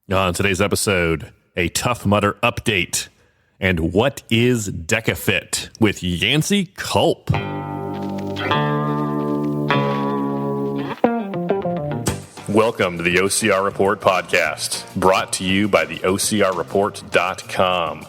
On today's episode, a Tough Mudder update and what is DEKAFIT with Yancy Culp. Welcome to the OCR Report podcast, brought to you by the OCRReport.com.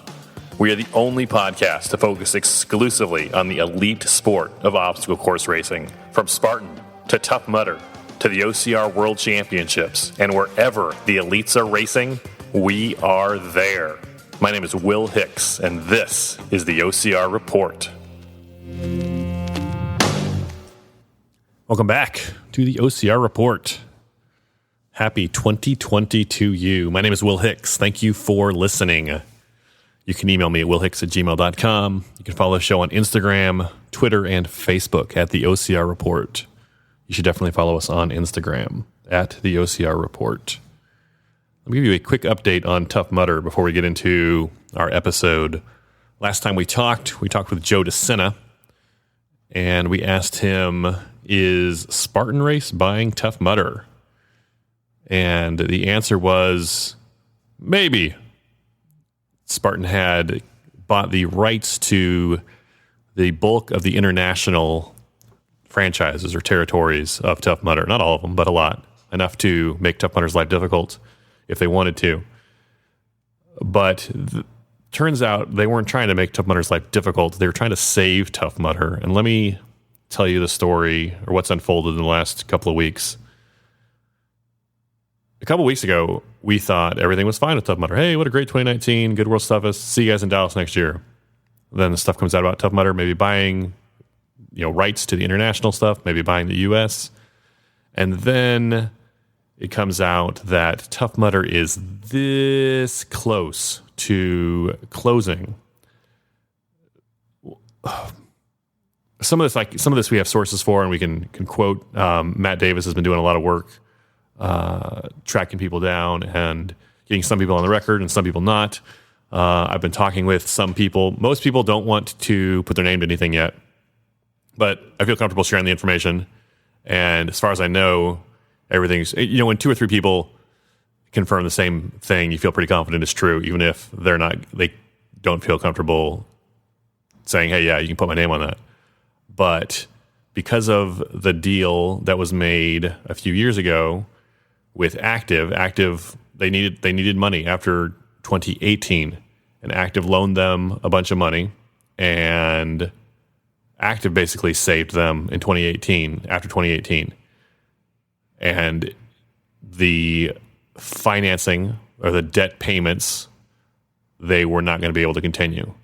We are the only podcast to focus exclusively on the elite sport of obstacle course racing, from Spartan to Tough Mudder to the OCR World Championships, and wherever the elites are racing, we are there. My name is Will Hicks, and this is the OCR Report. Welcome back to the OCR Report. Happy 2020 to you. My name is Will Hicks. Thank you for listening. You can email me at willhicks@gmail.com. You can follow the show on Instagram, Twitter, and Facebook at the OCR Report. You should definitely follow us on Instagram at the OCR Report. Let me give you a quick update on Tough Mudder before we get into our episode. Last time we talked with Joe DeSena, and we asked him, is Spartan Race buying Tough Mudder? And the answer was maybe. Spartan had bought the rights to the bulk of the international franchises or territories of Tough Mudder. Not all of them, but a lot. Enough to make Tough Mudder's life difficult if they wanted to. But turns out they weren't trying to make Tough Mudder's life difficult. They were trying to save Tough Mudder. And let me tell you the story, or what's unfolded in the last couple of weeks. A couple of weeks ago, we thought everything was fine with Tough Mudder. Hey, what a great 2019, good World Toughest. See you guys in Dallas next year. Then the stuff comes out about Tough Mudder, maybe buying rights to the international stuff, maybe buying the US. And then it comes out that Tough Mudder is this close to closing. Some of this we have sources for, and we can quote. Matt Davis has been doing a lot of work tracking people down and getting some people on the record and some people not. I've been talking with some people. Most people don't want to put their name to anything yet, but I feel comfortable sharing the information. And as far as I know, everything's, when two or three people confirm the same thing, you feel pretty confident it's true, even if they don't feel comfortable saying, hey, yeah, you can put my name on that. But because of the deal that was made a few years ago with Active, they needed money after 2018, and Active loaned them a bunch of money, and Active basically saved them in 2018, after 2018. And the financing or the debt payments, they were not going to be able to continue.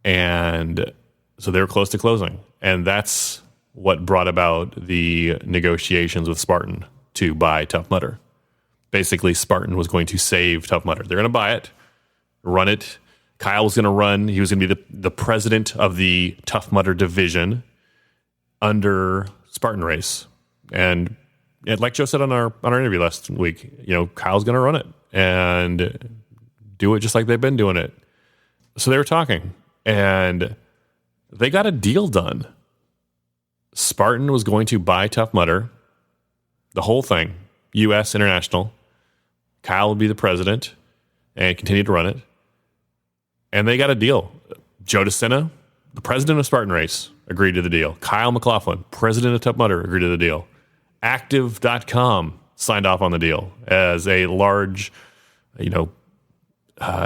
And so they were close to closing. And that's what brought about the negotiations with Spartan to buy Tough Mudder. Basically, Spartan was going to save Tough Mudder. They're going to buy it, run it. Kyle was going to run. He was going to be the president of the Tough Mudder division under Spartan Race. And like Joe said on our interview last week, Kyle's going to run it and do it just like they've been doing it. So they were talking, and they got a deal done. Spartan was going to buy Tough Mudder, the whole thing, U.S. International. Kyle would be the president and continue to run it. And they got a deal. Joe DeSena, the president of Spartan Race, agreed to the deal. Kyle McLaughlin, president of Tough Mudder, agreed to the deal. Active.com signed off on the deal as a large,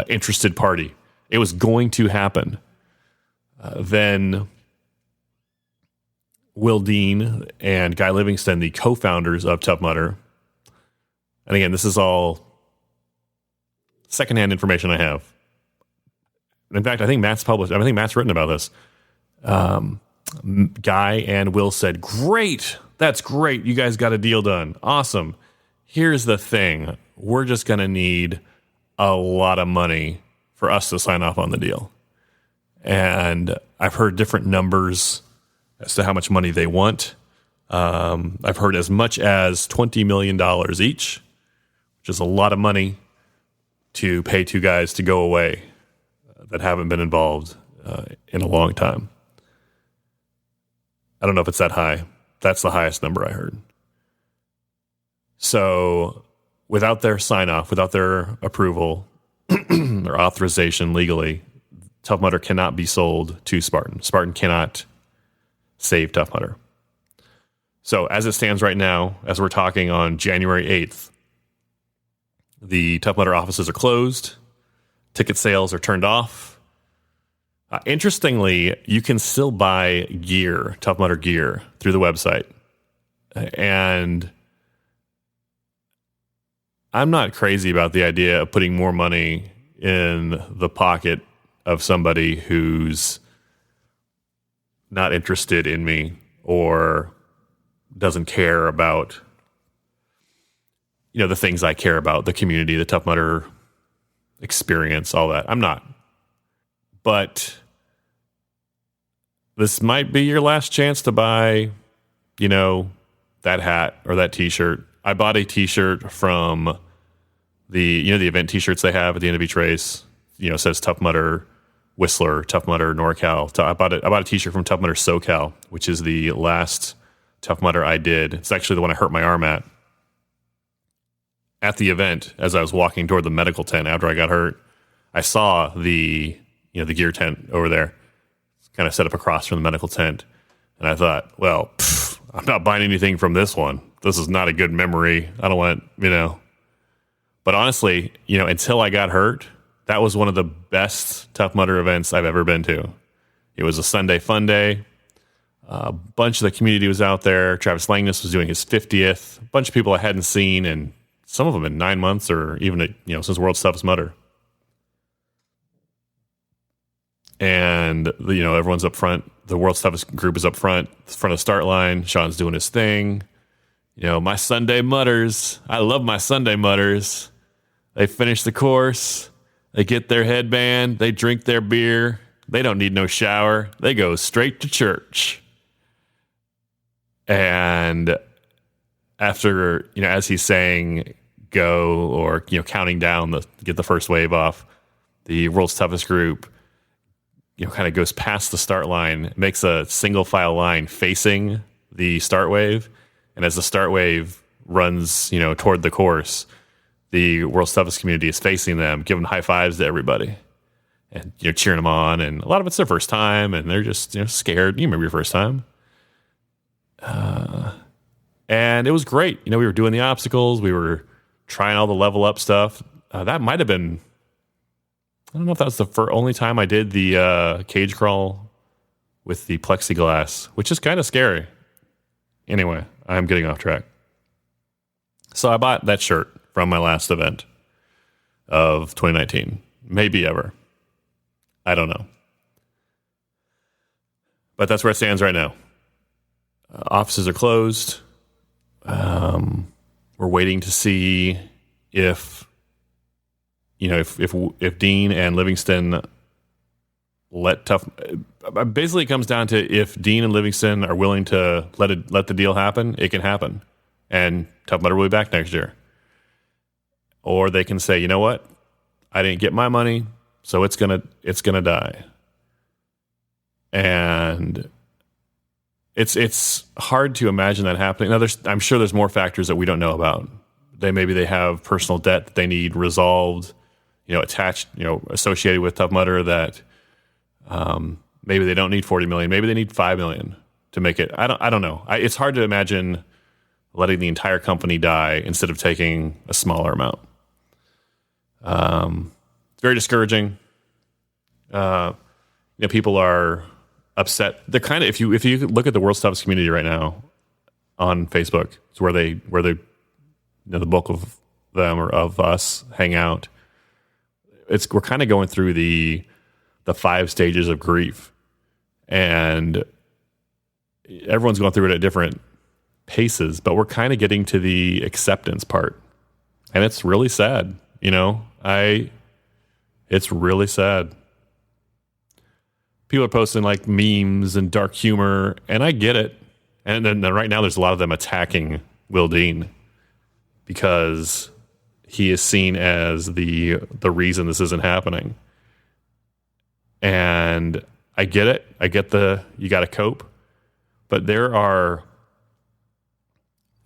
interested party. It was going to happen. Then Will Dean and Guy Livingston, the co-founders of Tough Mudder, and again, this is all secondhand information I have. In fact, I think Matt's written about this. Guy and Will said, great, that's great. You guys got a deal done. Awesome. Here's the thing. We're just going to need a lot of money for us to sign off on the deal. And I've heard different numbers as to how much money they want. I've heard as much as $20 million each, which is a lot of money to pay two guys to go away that haven't been involved in a long time. I don't know if it's that high. That's the highest number I heard. So without their sign off, without their approval or authorization legally, Tough Mudder cannot be sold to Spartan. Spartan cannot save Tough Mudder. So as it stands right now, as we're talking on January 8th, the Tough Mudder offices are closed. Ticket sales are turned off. Interestingly, you can still buy gear, Tough Mudder gear, through the website. And I'm not crazy about the idea of putting more money in the pocket of somebody who's not interested in me or doesn't care about, the things I care about, the community, the Tough Mudder experience, all that. I'm not. But this might be your last chance to buy, that hat or that t-shirt. I bought a t-shirt from the event t-shirts they have at the end of each race. It says Tough Mudder Whistler, Tough Mudder NorCal. I bought a t-shirt from Tough Mudder SoCal, which is the last Tough Mudder I did. It's actually the one I hurt my arm at the event. As I was walking toward the medical tent after I got hurt, I saw the gear tent over there, kind of set up across from the medical tent. And I thought, well, I'm not buying anything from this one. This is not a good memory. I don't want, But honestly, until I got hurt, that was one of the best Tough Mudder events I've ever been to. It was a Sunday fun day. A bunch of the community was out there. Travis Langness was doing his 50th. A bunch of people I hadn't seen, and some of them in 9 months or even, since World's Toughest Mudder. And, everyone's up front. The World's Toughest group is up front of the start line. Sean's doing his thing. My Sunday Mudders. I love my Sunday Mudders. They finish the course. They get their headband. They drink their beer. They don't need no shower. They go straight to church. And after, as he's saying go or, counting down to get the first wave off, the World's Toughest group, kind of goes past the start line, makes a single file line facing the start wave. And as the start wave runs, toward the course, the World's Toughest community is facing them, giving high fives to everybody and, cheering them on. And a lot of it's their first time and they're just, scared. You remember your first time. And it was great. We were doing the obstacles. We were trying all the level up stuff. That might have been, I don't know if that was the only time I did the cage crawl with the plexiglass, which is kind of scary. Anyway, I'm getting off track. So I bought that shirt from my last event of 2019. Maybe ever. I don't know. But that's where it stands right now. Offices are closed. We're waiting to see if Dean and Livingston let Tough. Basically, it comes down to if Dean and Livingston are willing to let the deal happen, it can happen, and Tough Mudder will be back next year. Or they can say, you know what, I didn't get my money, so it's gonna die. And it's hard to imagine that happening. Now, I'm sure there's more factors that we don't know about. Maybe they have personal debt that they need resolved, attached, associated with Tough Mudder that maybe they don't need 40 million. Maybe they need 5 million to make it. I don't know. It's hard to imagine letting the entire company die instead of taking a smaller amount. It's very discouraging. People are upset. They're kind of, if you look at the World's Toughest community right now on Facebook, it's where the bulk of them or of us hang out. We're kind of going through the 5 stages of grief, and everyone's going through it at different paces, but we're kind of getting to the acceptance part, and it's really sad. It's really sad. People are posting like memes and dark humor, and I get it. And then right now there's a lot of them attacking Will Dean because he is seen as the reason this isn't happening. And I get it. I get you got to cope. But there are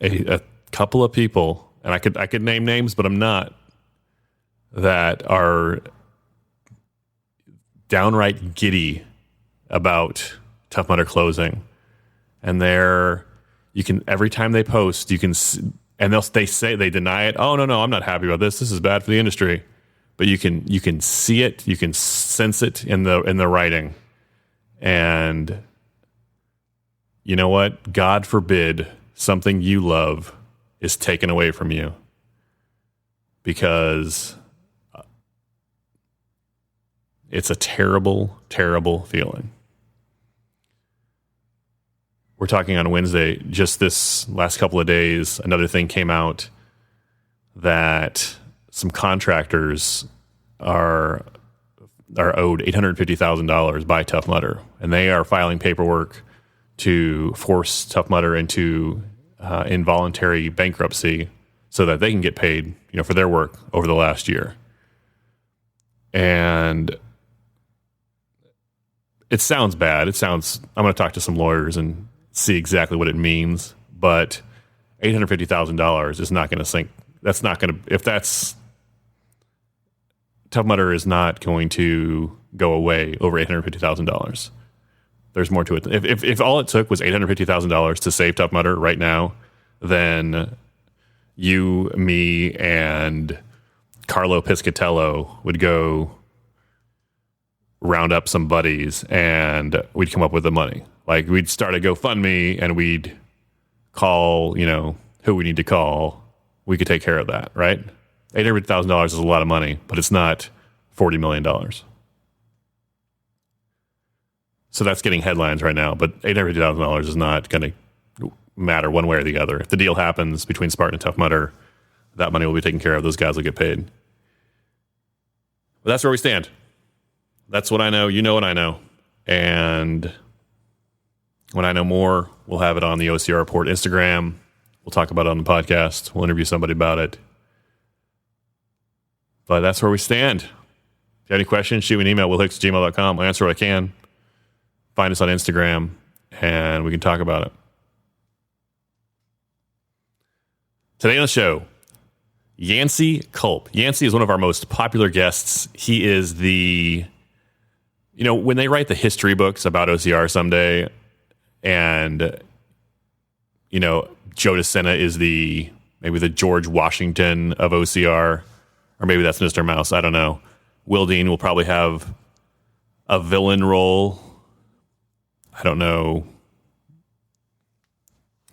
a couple of people and I could name names, but I'm not, that are downright giddy about Tough Mudder closing. And you can, every time they post, you can, and they deny it. Oh, no, I'm not happy about this. This is bad for the industry. But you can see it, you can sense it in the writing. And you know what? God forbid something you love is taken away from you, because it's a terrible, terrible feeling. We're talking on Wednesday, just this last couple of days, another thing came out that some contractors are owed $850,000 by Tough Mudder, and they are filing paperwork to force Tough Mudder into involuntary bankruptcy so that they can get paid, for their work over the last year. And it sounds bad. I'm going to talk to some lawyers and see exactly what it means, but $850,000 is not going to sink. That's not going to, Tough Mudder is not going to go away over $850,000. There's more to it. If all it took was $850,000 to save Tough Mudder right now, then you, me, and Carlo Piscatello would go round up some buddies and we'd come up with the money. Like, we'd start a GoFundMe and we'd call, who we need to call. We could take care of that, right? $800,000 is a lot of money, but it's not $40 million. So that's getting headlines right now, but $850,000 is not going to matter one way or the other. If the deal happens between Spartan and Tough Mudder, that money will be taken care of. Those guys will get paid. But that's where we stand. That's what I know. You know what I know. And when I know more, we'll have it on the OCR Report Instagram. We'll talk about it on the podcast. We'll interview somebody about it. But that's where we stand. If you have any questions, shoot me an email, willhicks@gmail.com. I'll answer what I can. Find us on Instagram, and we can talk about it. Today on the show, Yancy Culp. Yancy is one of our most popular guests. He is when they write the history books about OCR someday, and, Joe DeSena is maybe the George Washington of OCR, or maybe that's Mr. Mouse. I don't know. Will Dean will probably have a villain role. I don't know.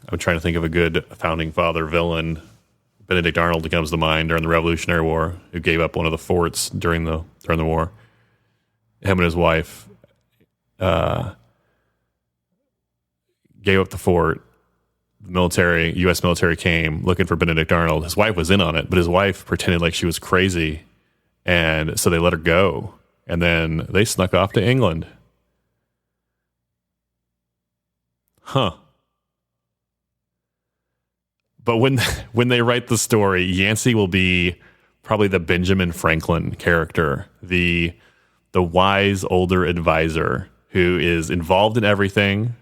I'm trying to think of a good founding father villain. Benedict Arnold comes to mind during the Revolutionary War, who gave up one of the forts during the war. Him and his wife gave up the fort. The U.S. military came looking for Benedict Arnold. His wife was in on it, but his wife pretended like she was crazy, and so they let her go. And then they snuck off to England. Huh. But when they write the story, Yancy will be probably the Benjamin Franklin character, the wise older advisor who is involved in everything,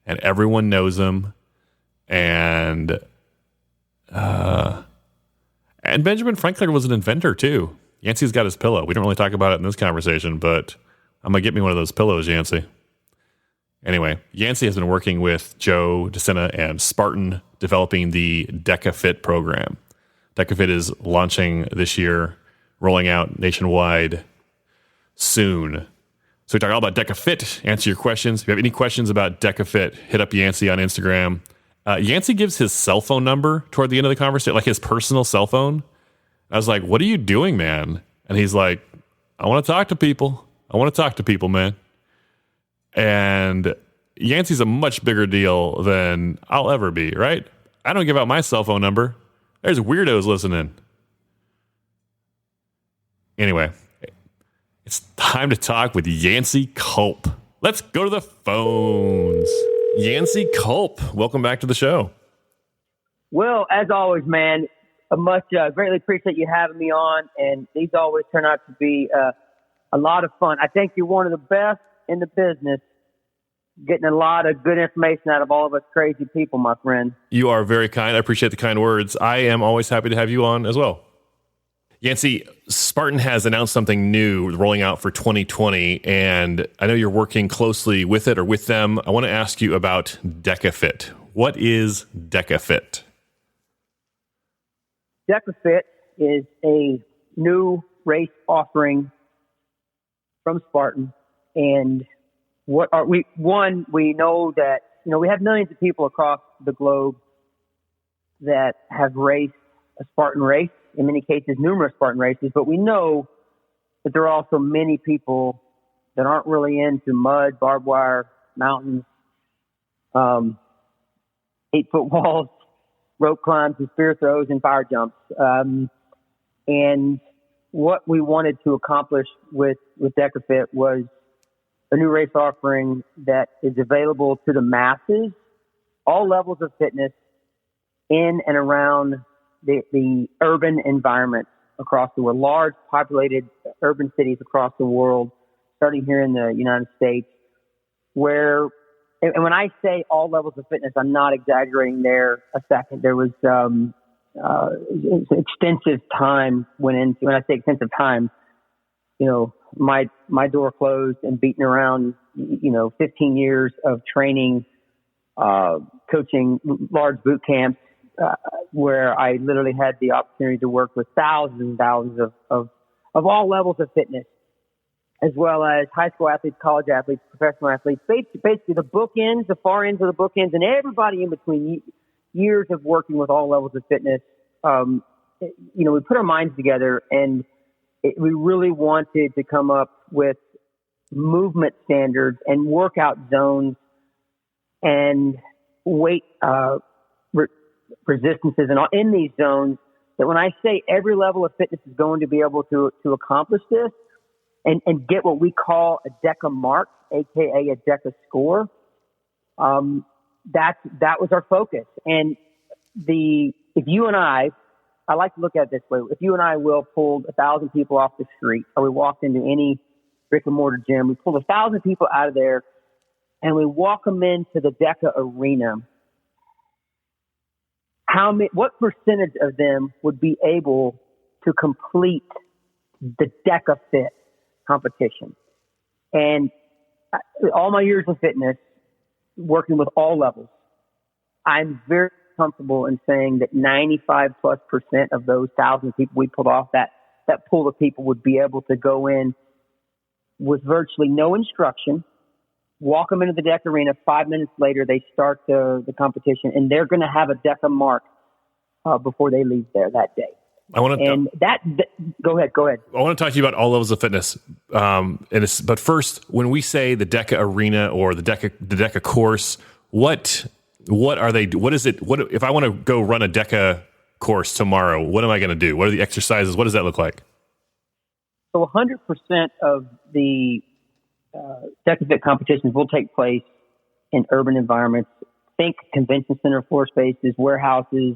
and everyone knows him. And Benjamin Franklin was an inventor too. Yancy's got his pillow. We don't really talk about it in this conversation, but I'm gonna get me one of those pillows, Yancy. Anyway, Yancy has been working with Joe DeSena and Spartan, developing the DEKAFIT program. DEKAFIT is launching this year, rolling out nationwide soon. So we talk all about DEKAFIT, answer your questions. If you have any questions about DEKAFIT, hit up Yancy on Instagram. Yancy gives his cell phone number toward the end of the conversation, like his personal cell phone. I was like, what are you doing, man? And he's like, I want to talk to people. Man. And Yancy's a much bigger deal than I'll ever be, right? I don't give out my cell phone number. There's weirdos listening. Anyway, it's time to talk with Yancy Culp. Let's go to the phones. Yancy Culp, welcome back to the show. Well, as always, man, greatly appreciate you having me on, and these always turn out to be a lot of fun. I think you're one of the best in the business getting a lot of good information out of all of us crazy people, my friend. You are very kind. I appreciate the kind words. I am always happy to have you on as well. Yancy, Spartan has announced something new rolling out for 2020, and I know you're working closely with it or with them. I want to ask you about DEKAFIT. What is DEKAFIT? DEKAFIT is a new race offering from Spartan, and what are we? One, we know that we have millions of people across the globe that have raced a Spartan race. In many cases, numerous Spartan races, but we know that there are also many people that aren't really into mud, barbed wire, mountains, 8-foot walls, rope climbs, and spear throws, and fire jumps. And what we wanted to accomplish with DEKAFIT was a new race offering that is available to the masses, all levels of fitness, in and around the urban environments across the world, large populated urban cities across the world, starting here in the United States, where, and when I say all levels of fitness, I'm not exaggerating there a second. There was extensive time went into, when I say extensive time, my door closed and beating around, 15 years of training, coaching large boot camps, where I literally had the opportunity to work with thousands and thousands of all levels of fitness, as well as high school athletes, college athletes, professional athletes, basically the bookends, the far ends of the bookends, and everybody in between. Years of working with all levels of fitness. We put our minds together, and we really wanted to come up with movement standards and workout zones and weight resistances and all in these zones, that when I say every level of fitness is going to be able to accomplish this and get what we call a DEKA mark, aka a DEKA score, that was our focus. And if you and I like to look at it this way, if you and I pulled 1,000 people off the street, or we walked into any brick and mortar gym, we pulled 1,000 people out of there and we walk them into the DEKA arena, what percentage of them would be able to complete the DEKAFIT competition? And all my years of fitness, working with all levels, I'm very comfortable in saying that 95+% of those 1,000 people we pulled off, that pool of people would be able to go in with virtually no instruction, walk them into the DEKA arena. 5 minutes later, they start the competition, and they're going to have a DEKA mark before they leave there that day. Go ahead. I want to talk to you about all levels of fitness. But first, when we say the DEKA arena or the DEKA course, what are they? What is it? What if I want to go run a DEKA course tomorrow? What am I going to do? What are the exercises? What does that look like? So 100% of the DEKAFIT competitions will take place in urban environments. Think convention center floor spaces, warehouses,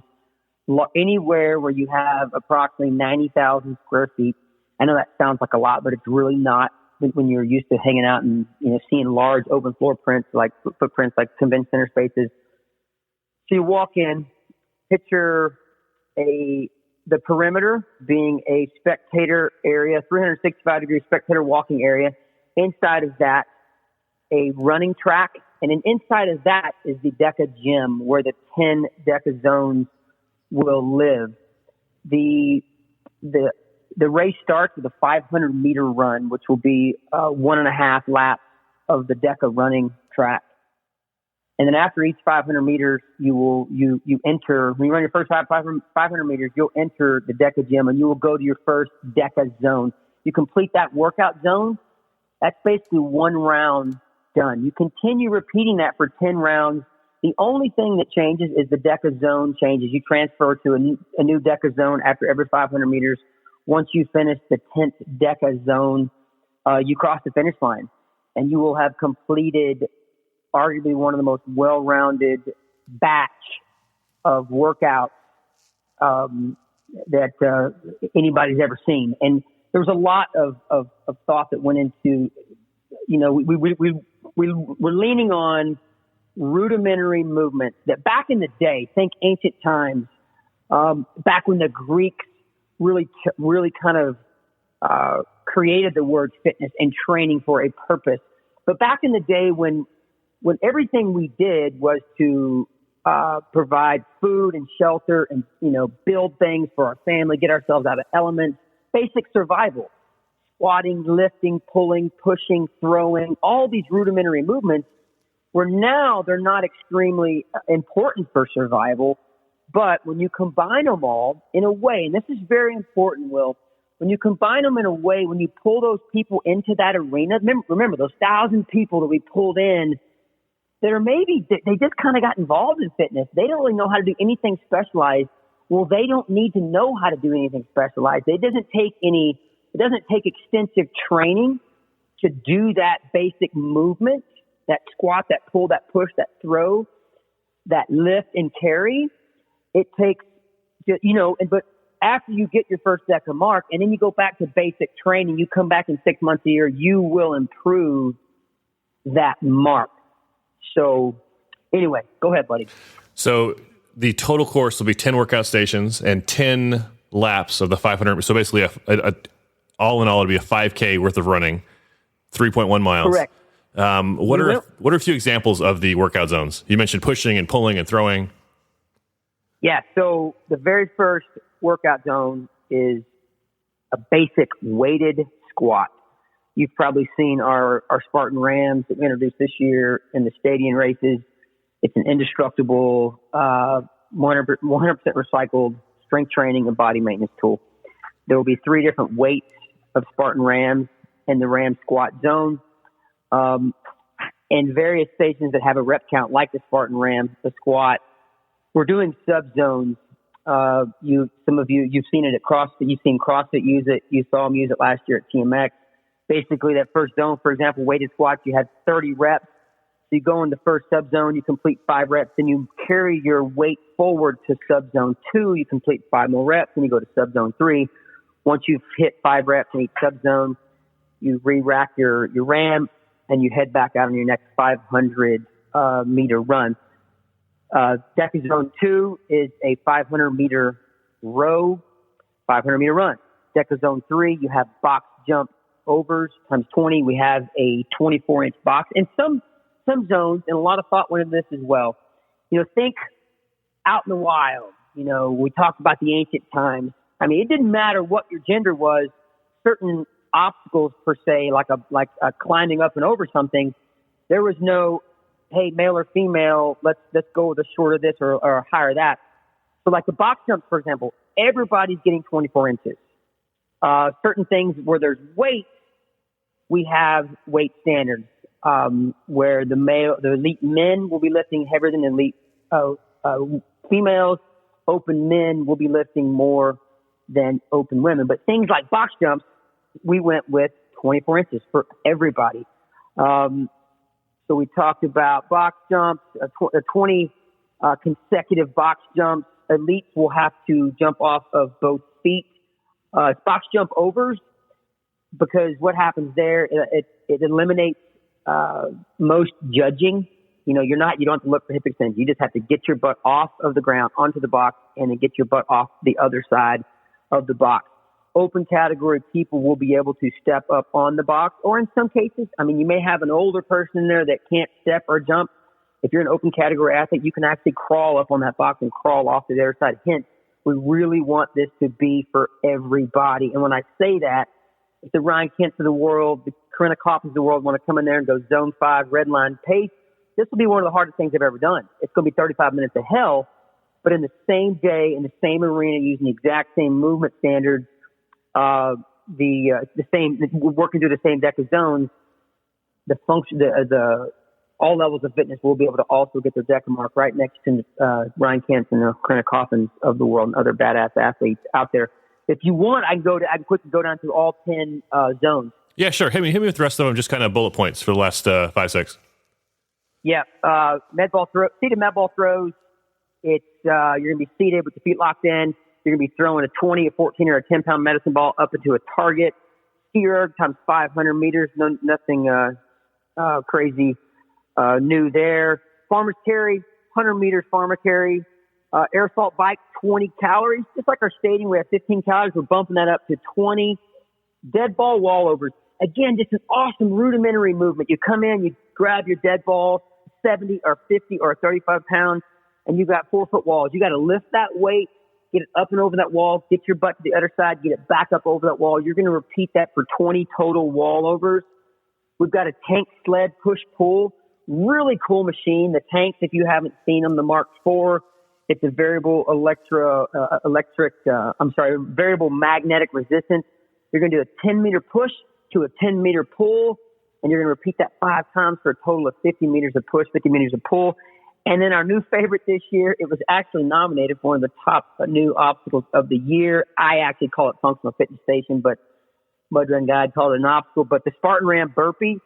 anywhere where you have approximately 90,000 square feet. I know that sounds like a lot, but it's really not when you're used to hanging out and seeing large open floor prints like footprints like convention center spaces. So you walk in, picture the perimeter being a spectator area, 365-degree spectator walking area. Inside of that, a running track, and then inside of that is the DEKA gym where the 10 DEKA zones will live. The race starts with a 500-meter run, which will be 1.5 laps of the DEKA running track. And then after each 500 meters, you enter, when you run your first 500 meters, you'll enter the DEKA gym and you will go to your first DEKA zone. You complete that workout zone, that's basically one round done. You continue repeating that for 10 rounds. The only thing that changes is the DEKA zone changes. You transfer to a new DEKA zone after every 500 meters. Once you finish the 10th DEKA zone, you cross the finish line and you will have completed arguably one of the most well-rounded batch of workouts that anybody's ever seen. And there was a lot of thought that went into, we we're leaning on rudimentary movements that back in the day, think ancient times, back when the Greeks really kind of created the word fitness and training for a purpose. But back in the day when everything we did was to provide food and shelter and, build things for our family, get ourselves out of elements, basic survival, squatting, lifting, pulling, pushing, throwing, all these rudimentary movements where now they're not extremely important for survival. But when you combine them all in a way, and this is very important, Will, when you combine them in a way, when you pull those people into that arena, remember those 1,000 people that we pulled in that are maybe, they just kind of got involved in fitness. They don't really know how to do anything specialized. Well, they don't need to know how to do anything specialized. It doesn't take extensive training to do that basic movement, that squat, that pull, that push, that throw, that lift and carry. It takes, but after you get your first DEKA mark and then you go back to basic training, you come back in 6 months a year, you will improve that mark. So anyway, go ahead, buddy. So the total course will be 10 workout stations and 10 laps of the 500. So basically all in all, it'll be a 5K worth of running, 3.1 miles. Correct. What are a few examples of the workout zones? You mentioned pushing and pulling and throwing. Yeah. So the very first workout zone is a basic weighted squat. You've probably seen our Spartan Rams that we introduced this year in the stadium races. It's an indestructible, 100% recycled strength training and body maintenance tool. There will be 3 different weights of Spartan Rams in the Ram squat zone. And various stations that have a rep count like the Spartan Ram, the squat. We're doing sub zones. Some of you've seen it at CrossFit. You've seen CrossFit use it. You saw them use it last year at TMX. Basically, that first zone, for example, weighted squats, you had 30 reps. So you go in the first sub zone, you complete 5 reps, then you carry your weight forward to sub zone 2. You complete 5 more reps, and you go to sub zone 3. Once you've hit 5 reps in each sub zone, you re-rack your RAM, and you head back out on your next 500 meter run. DEKA Zone 2 is a 500 meter row, 500 meter run. DEKA Zone 3, you have box jump overs times 20. We have a 24-inch box. And some zones, and a lot of thought went into this as well. Think out in the wild. We talked about the ancient times. I mean, it didn't matter what your gender was. Certain obstacles per se, like climbing up and over something, there was no, hey, male or female, let's go with a shorter this or a higher that. So like the box jumps, for example, everybody's getting 24 inches. Certain things where there's weight, we have weight standards, where the elite men will be lifting heavier than elite females. Open men will be lifting more than open women. But things like box jumps, we went with 24 inches for everybody. So we talked about box jumps, 20 consecutive box jumps. Elites will have to jump off of both feet. Box jump overs, because what happens there, it eliminates most judging. You don't have to look for hip extension. You just have to get your butt off of the ground onto the box and then get your butt off the other side of the box. Open category people will be able to step up on the box, or in some cases, you may have an older person in there that can't step or jump. If you're an open category athlete, you can actually crawl up on that box and crawl off to the other side. Hence, we really want this to be for everybody. And when I say that, if the Ryan Kents of the world, the Corinna Coppins of the world want to come in there and go zone 5, red line pace, this will be one of the hardest things I've ever done. It's going to be 35 minutes of hell, but in the same day, in the same arena, using the exact same movement standards, we're working through the same DEKA zones, all levels of fitness will be able to also get their DEKA mark right next to Ryan Kents and the Corinna Coppins of the world and other badass athletes out there. If you want, I can quickly go down through all 10 zones. Yeah, sure. Hit me with the rest of them, just kind of bullet points for the last 5, 6. Yeah, seated med ball throws. It's you're going to be seated with the feet locked in. You're going to be throwing a 20, a 14, or a 10-pound medicine ball up into a target. Ski erg times 500 meters. Nothing crazy new there. Farmer's carry, 100 meters farmer carry. Air assault bike, 20 calories. Just like our stadium, we have 15 calories. We're bumping that up to 20. Dead ball wallovers. Again, just an awesome rudimentary movement. You come in, you grab your dead ball, 70 or 50 or 35 pounds, and you've got 4-foot walls. You got to lift that weight, get it up and over that wall, get your butt to the other side, get it back up over that wall. You're going to repeat that for 20 total wallovers. We've got a tank sled push-pull. Really cool machine. The tanks, if you haven't seen them, the Mark IV, it's a variable variable magnetic resistance. You're going to do a 10-meter push to a 10-meter pull, and you're going to repeat that 5 times for a total of 50 meters of push, 50 meters of pull. And then our new favorite this year, it was actually nominated for one of the top new obstacles of the year. I actually call it Functional Fitness Station, but Mud Run Guide called it an obstacle. But the Spartan Ram burpee,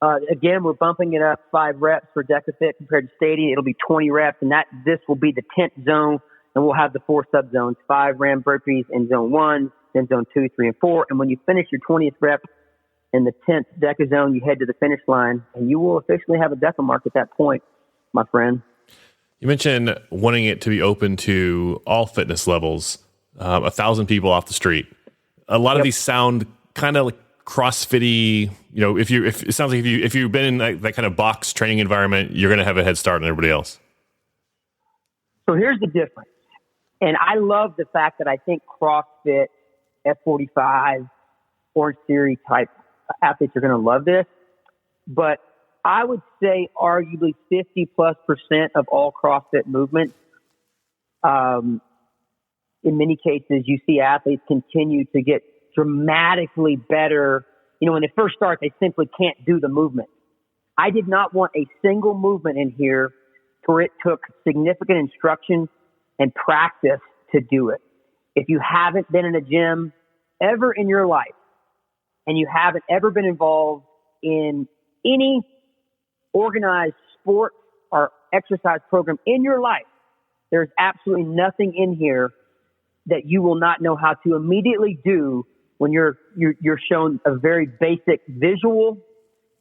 again, we're bumping it up 5 reps for DEKAFIT compared to Stadia. It'll be 20 reps, and this will be the 10th zone, and we'll have the 4 sub-zones, 5 Ram burpees in zone 1, then zone 2, 3, and 4. And when you finish your 20th rep in the 10th DEKA zone, you head to the finish line, and you will officially have a DEKA mark at that point, my friend. You mentioned wanting it to be open to all fitness levels, 1,000 people off the street. A lot of these sound kind of like CrossFit-y. If it sounds like if you've been in that kind of box training environment, you're going to have a head start on everybody else. So here's the difference. And I love the fact that I think CrossFit, F45, Orange Theory type athletes are going to love this. But I would say arguably 50+% of all CrossFit movements, in many cases, you see athletes continue to get dramatically better. When they first start, they simply can't do the movement. I did not want a single movement in here where it took significant instruction and practice to do it. If you haven't been in a gym ever in your life, and you haven't ever been involved in any organized sport or exercise program in your life, there's absolutely nothing in here that you will not know how to immediately do when you're shown a very basic visual,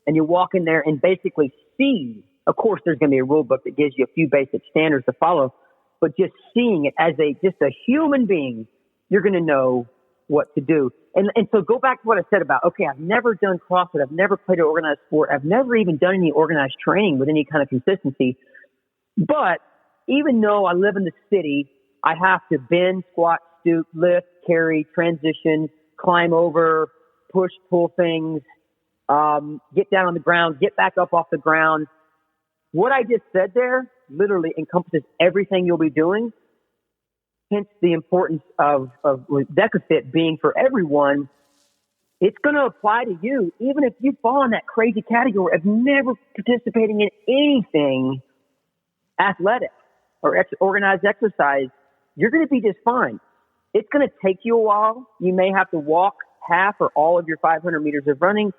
and you walk in there and basically see. Of course, there's going to be a rule book that gives you a few basic standards to follow, but just seeing it as just a human being, you're going to know what to do. And so go back to what I said about, okay, I've never done CrossFit. I've never played an organized sport. I've never even done any organized training with any kind of consistency. But even though I live in the city, I have to bend, squat, stoop, lift, carry, transition, climb over, push, pull things, get down on the ground, get back up off the ground. What I just said there literally encompasses everything you'll be doing. Hence the importance of DEKAFIT being for everyone. It's going to apply to you, even if you fall in that crazy category of never participating in anything athletic or organized exercise. You're going to be just fine. It's going to take you a while. You may have to walk half or all of your 500 meters of running.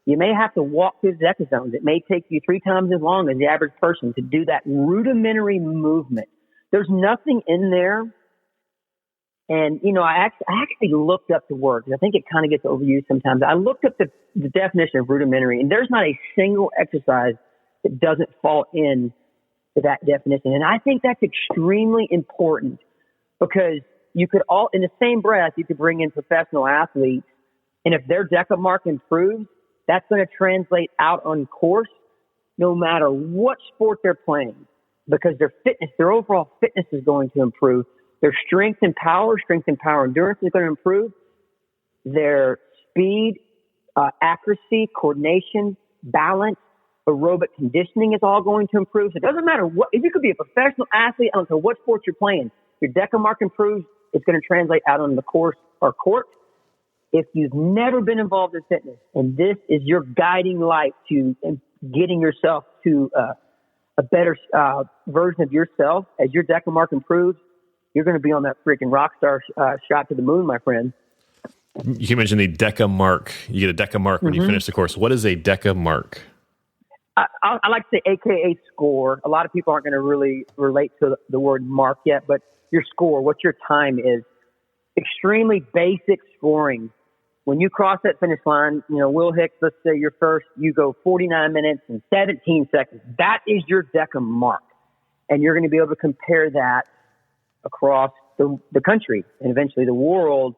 You may have to walk through the DEKA zones. It may take you 3 times as long as the average person to do that rudimentary movement. There's nothing in there. And, I actually looked up the word, because I think it kind of gets overused sometimes. I looked up the definition of rudimentary, and there's not a single exercise that doesn't fall in to that definition. And I think that's extremely important, because you could in the same breath, you could bring in professional athletes, and if their DEKA mark improves, that's going to translate out on course no matter what sport they're playing, because their overall fitness is going to improve. Their strength and power endurance is going to improve. Their speed, accuracy, coordination, balance, aerobic conditioning is all going to improve. So it doesn't matter if you could be a professional athlete, I don't care what sport you're playing, your DEKA mark improves, it's going to translate out on the course or court. If you've never been involved in fitness, and this is your guiding light to getting yourself to a better version of yourself, as your DEKA mark improves, you're going to be on that freaking rock star shot to the moon, my friend. You mentioned the DEKA mark. You get a DEKA mark when you finish the course. What is a DEKA mark? I like to say AKA score. A lot of people aren't going to really relate to the word mark yet, but your score, what your time is. Extremely basic scoring. when you cross that finish line, Will Hicks, let's say you're first, you go 49 minutes and 17 seconds. That is your DEKA mark. And you're going to be able to compare that across the country and eventually the world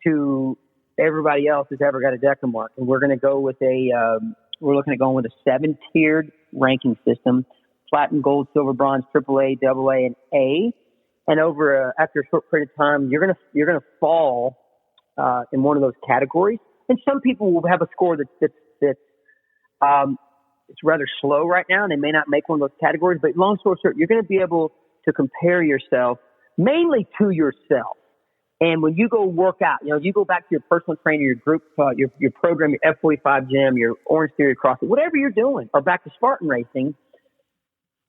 to everybody else who's ever got a DEKA mark. And we're going to go with we're looking at going with a 7-tiered ranking system: platinum, gold, silver, bronze, AAA, AA, and A. And after a short period of time, you're gonna fall in one of those categories. And some people will have a score that's it's rather slow right now, and they may not make one of those categories. But long story short, you're going to be able to compare yourself mainly to yourself. And when you go work out, you go back to your personal trainer, your group, your program, your F45 gym, your Orange Theory CrossFit, whatever you're doing, or back to Spartan racing,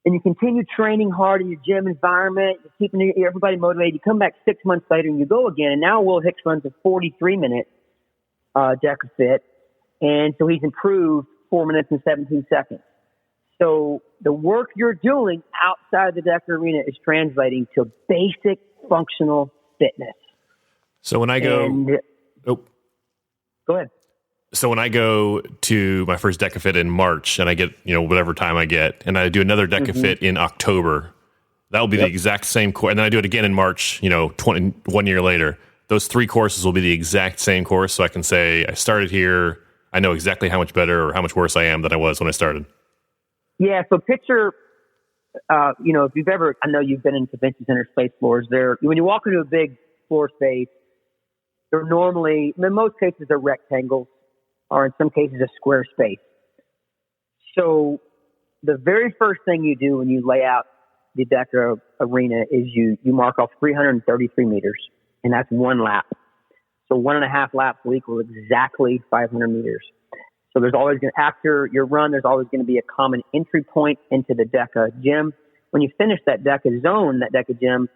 and you continue training hard in your gym environment, you're keeping everybody motivated. You come back 6 months later and you go again, and now Will Hicks runs a 43-minute DEKAFIT, and so he's improved 4 minutes and 17 seconds. So the work you're doing outside the DEKA arena is translating to basic functional fitness. So when I go, go ahead. So when I go to my first DEKAFIT in March and I get, whatever time I get, and I do another DEKAFIT in October, that will be the exact same course. And then I do it again in March, 1 year later. Those 3 courses will be the exact same course. So I can say I started here. I know exactly how much better or how much worse I am than I was when I started. Yeah. So picture, if you've ever, I know you've been in convention center space floors there. When you walk into a big floor space, they're normally, in most cases, they're rectangles, or in some cases a square space. So the very first thing you do when you lay out the DEKA arena is you mark off 333 meters, and that's 1 lap. So 1.5 laps will equal exactly 500 meters. So there's always after your run, there's always going to be a common entry point into the DEKA gym. When you finish that DEKA zone, that DEKA gym,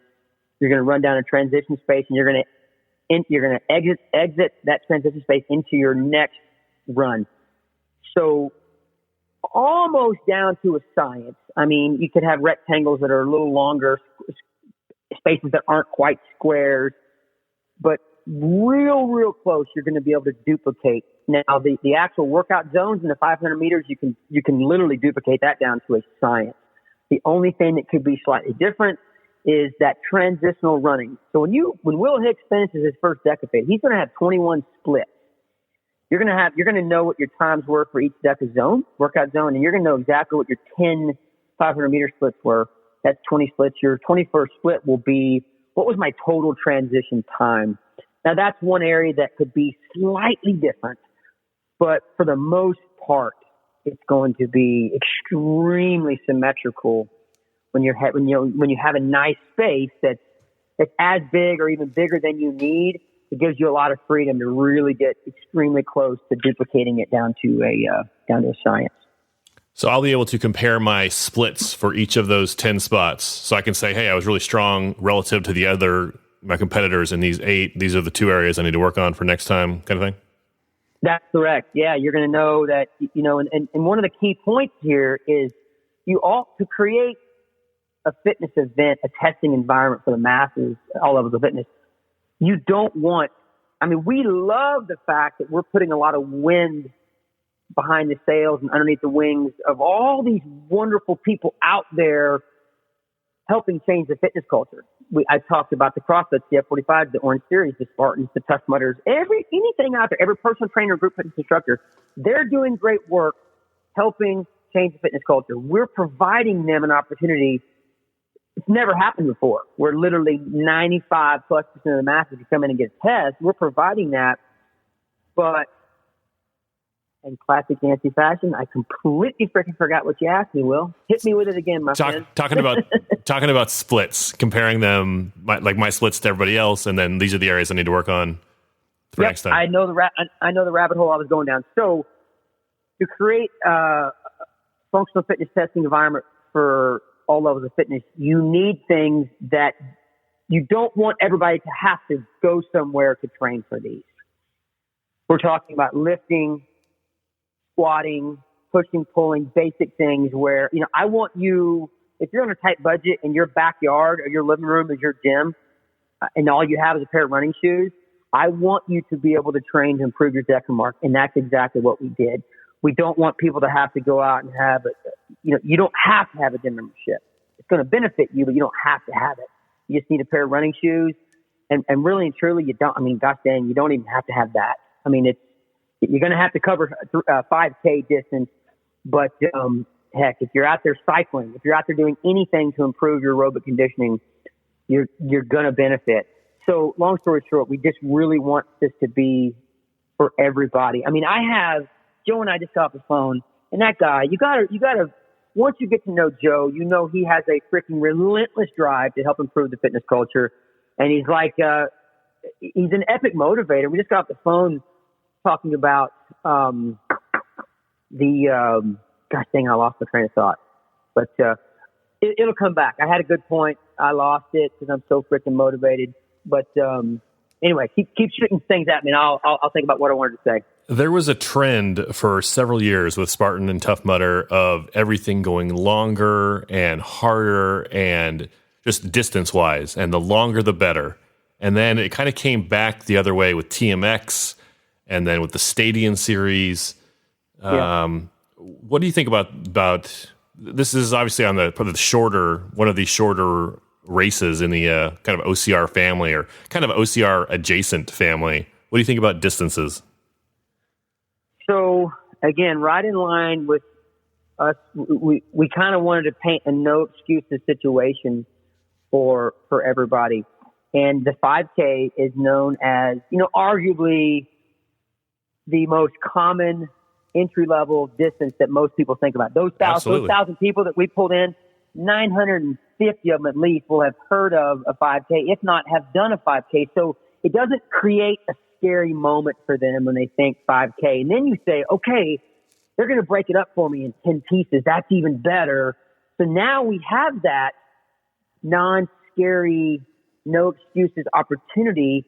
you're going to run down a transition space, and you're going to exit that transition space into your next run. So almost down to a science. I mean, you could have rectangles that are a little longer, spaces that aren't quite squares, but real close. You're going to be able to duplicate. Now, the actual workout zones in the 500 meters, you can literally duplicate that down to a science. The only thing that could be slightly different is that transitional running. So when Will Hicks finishes his first DEKAFIT, he's going to have 21 splits. You're going to know what your times were for each DEKA zone, workout zone, and you're going to know exactly what your 10 500 meter splits were. That's 20 splits. Your 21st split will be, what was my total transition time? Now that's one area that could be slightly different, but for the most part, it's going to be extremely symmetrical when you have a nice space that's as big or even bigger than you need. It gives you a lot of freedom to really get extremely close to duplicating it down to a science. So I'll be able to compare my splits for each of those 10 spots. So I can say, hey, I was really strong relative to my competitors in these 8. These are the 2 areas I need to work on for next time, kind of thing. That's correct. Yeah, you're going to know that, and one of the key points here is you ought to create a fitness event, a testing environment for the masses, all levels of fitness. You don't want, we love the fact that we're putting a lot of wind behind the sails and underneath the wings of all these wonderful people out there helping change the fitness culture. I talked about the CrossFit, the F45, the Orange Theory, the Spartans, the Tough Mudders, anything out there, every personal trainer, group fitness instructor, they're doing great work helping change the fitness culture. We're providing them an opportunity. It's never happened before, where literally 95+% of the masses who come in and get a test. We're providing that, but in classic Yancy fashion, I completely freaking forgot what you asked me, Will. Hit me with it again, my friend. Talking about splits, comparing them, my splits to everybody else, and then these are the areas I need to work on for next time. I know the rabbit hole I was going down. So to create a functional fitness testing environment for all levels of fitness, you need things that you don't want everybody to have to go somewhere to train for these. We're talking about lifting, squatting, pushing, pulling, basic things where, I want you, if you're on a tight budget and your backyard or your living room is your gym and all you have is a pair of running shoes, I want you to be able to train to improve your DEKA mark. And that's exactly what we did. We don't want people to have to go out and have it. You don't have to have a gym membership. It's going to benefit you, but you don't have to have it. You just need a pair of running shoes. And really and truly, you don't, gosh dang, you don't even have to have that. You're going to have to cover 5K distance, but heck, if you're out there cycling, if you're out there doing anything to improve your aerobic conditioning, you're going to benefit. So long story short, we just really want this to be for everybody. Joe and I just got off the phone, and that guy, you gotta, once you get to know Joe, he has a freaking relentless drive to help improve the fitness culture. And he's like, he's an epic motivator. We just got off the phone talking about, gosh dang, I lost my train of thought, but, it'll come back. I had a good point. I lost it because I'm so freaking motivated. But anyway, keep shooting things at me, and I'll think about what I wanted to say. There was a trend for several years with Spartan and Tough Mudder of everything going longer and harder and just distance-wise, and the longer the better. And then it kind of came back the other way with TMX and then with the Stadium Series. What do you think about this is obviously on one of the shorter races in the kind of OCR family or kind of OCR adjacent family. What do you think about distances? So again, right in line with us, we kind of wanted to paint a no excuses situation for everybody. And the 5K is known as, arguably the most common entry-level distance that most people think about. Those 1,000 people that we pulled in, 950 of them at least will have heard of a 5K, if not have done a 5K. So it doesn't create a scary moment for them when they think 5K. And then you say, okay, they're going to break it up for me in 10 pieces. That's even better. So now we have that non-scary, no excuses opportunity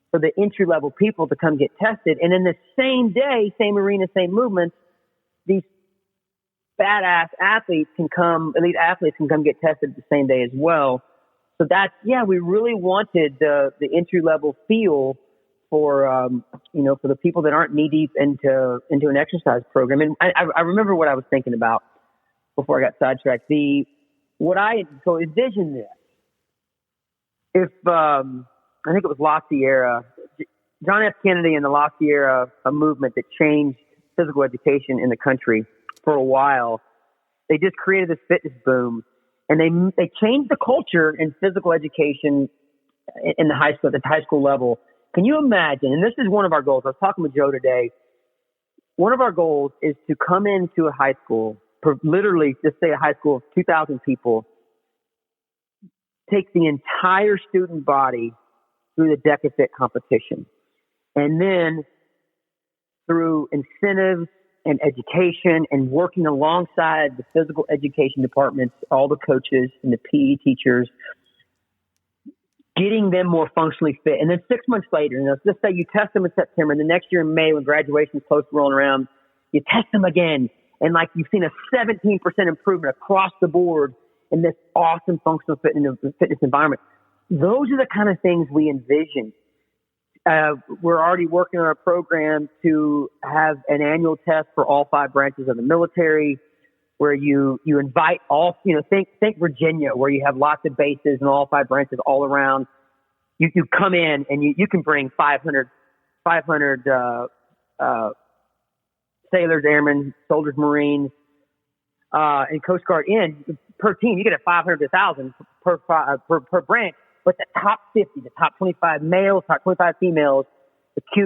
for the entry-level people to come get tested. And in the same day, same arena, same movements, these badass athletes elite athletes can come get tested the same day as well. So we really wanted the entry-level feel for, for the people that aren't knee-deep into an exercise program. And I remember what I was thinking about before I got sidetracked. So envision this. If, I think it was La Sierra, John F. Kennedy and the La Sierra, a movement that changed physical education in the country for a while. They just created this fitness boom, and they changed the culture in physical education in the high school level. Can you imagine? And this is one of our goals. I was talking with Joe today. One of our goals is to come into a high school, literally just say a high school of 2,000 people, take the entire student body through the DEKAFIT competition. And then through incentives and education and working alongside the physical education departments, all the coaches and the PE teachers, getting them more functionally fit. And then 6 months later, let's say you test them in September, and the next year in May when graduation is close to rolling around, you test them again. And like you've seen a 17% improvement across the board in this awesome functional fitness environment. Those are the kind of things we envision. We're already working on a program to have an annual test for all 5 branches of the military, where you invite all, think Virginia, where you have lots of bases and all 5 branches all around. You come in and you can bring 500 sailors, airmen, soldiers, Marines, and Coast Guard in per team. You get 500 to 1,000 per branch. But the top 50, the top 25 males, top 25 females,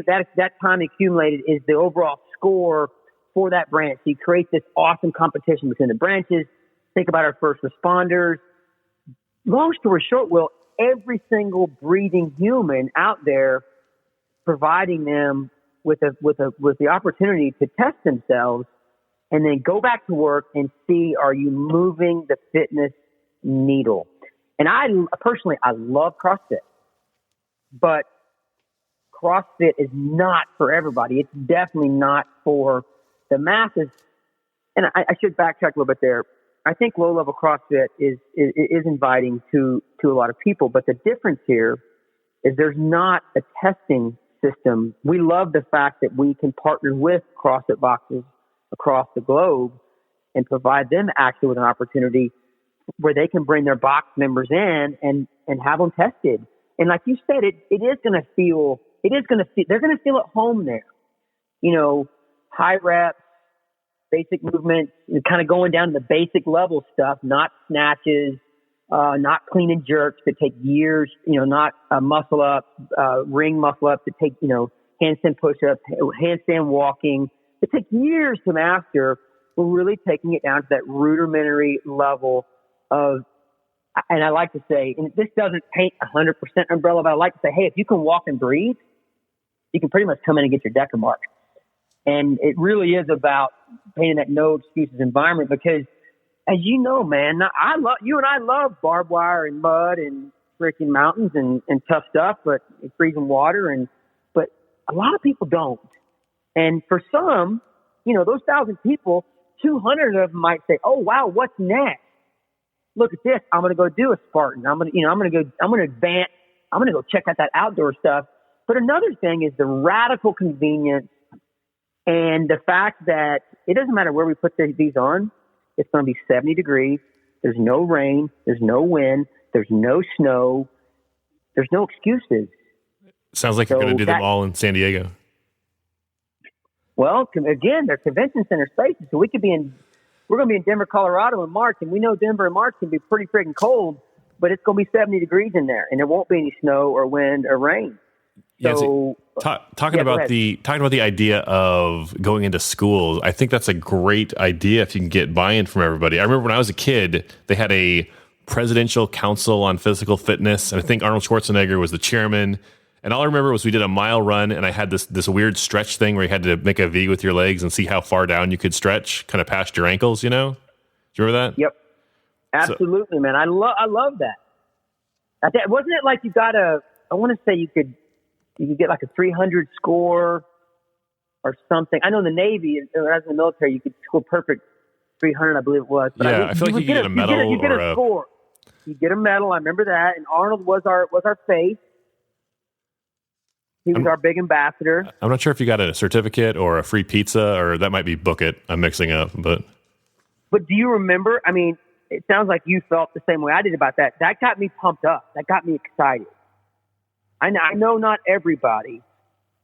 that time accumulated is the overall score for that branch. So you create this awesome competition between the branches. Think about our first responders. Long story short, Will, every single breathing human out there, providing them with the opportunity to test themselves and then go back to work and see, are you moving the fitness needle? And I love CrossFit, but CrossFit is not for everybody. It's definitely not for the masses. And I should backtrack a little bit there. I think low-level CrossFit is inviting to a lot of people, but the difference here is there's not a testing system. We love the fact that we can partner with CrossFit boxes across the globe and provide them actually with an opportunity where they can bring their box members in and have them tested. And like you said, they're going to feel at home there. You know, high reps, basic movements, kind of going down to the basic level stuff, not snatches, not clean and jerks that take years, you know, not muscle ups, ring muscle ups that take, you know, handstand push-ups, handstand walking. It takes years to master. We're really taking it down to that rudimentary level of, and I like to say, and this doesn't paint 100% umbrella, but I like to say, hey, if you can walk and breathe, you can pretty much come in and get your DEKA mark. And it really is about painting that no excuses environment because, as you know, man, you and I love barbed wire and mud and freaking mountains and tough stuff, but freezing water. But a lot of people don't. And for some, you know, those 1,000 people, 200 of them might say, oh, wow, what's next? Look at this. I'm going to go do a Spartan. I'm going to advance. I'm going to go check out that outdoor stuff. But another thing is the radical convenience and the fact that it doesn't matter where we put these on. It's going to be 70 degrees. There's no rain. There's no wind. There's no snow. There's no excuses. Sounds like you're going to do them all in San Diego. Well, again, they're convention center spaces, so we're going to be in Denver, Colorado in March, and we know Denver in March can be pretty freaking cold, but it's going to be 70 degrees in there, and there won't be any snow or wind or rain. So, talking about the idea of going into schools, I think that's a great idea if you can get buy-in from everybody. I remember when I was a kid, they had a presidential council on physical fitness, and I think Arnold Schwarzenegger was the chairman. And all I remember was we did a mile run, and I had this weird stretch thing where you had to make a V with your legs and see how far down you could stretch, kind of past your ankles. You know, do you remember that? Yep, absolutely, man. I love that. Wasn't it like you got I want to say you could get like a 300 score or something. I know in the Navy, when I was in the military, you could score perfect 300, I believe it was. But yeah, I feel like you get a medal. You get a score. You get a medal. I remember that. And Arnold was our face. He was our big ambassador. I'm not sure if you got a certificate or a free pizza, or that might be Book It. I'm mixing up, but do you remember? I mean, it sounds like you felt the same way I did about that. That got me pumped up. That got me excited. I know not everybody,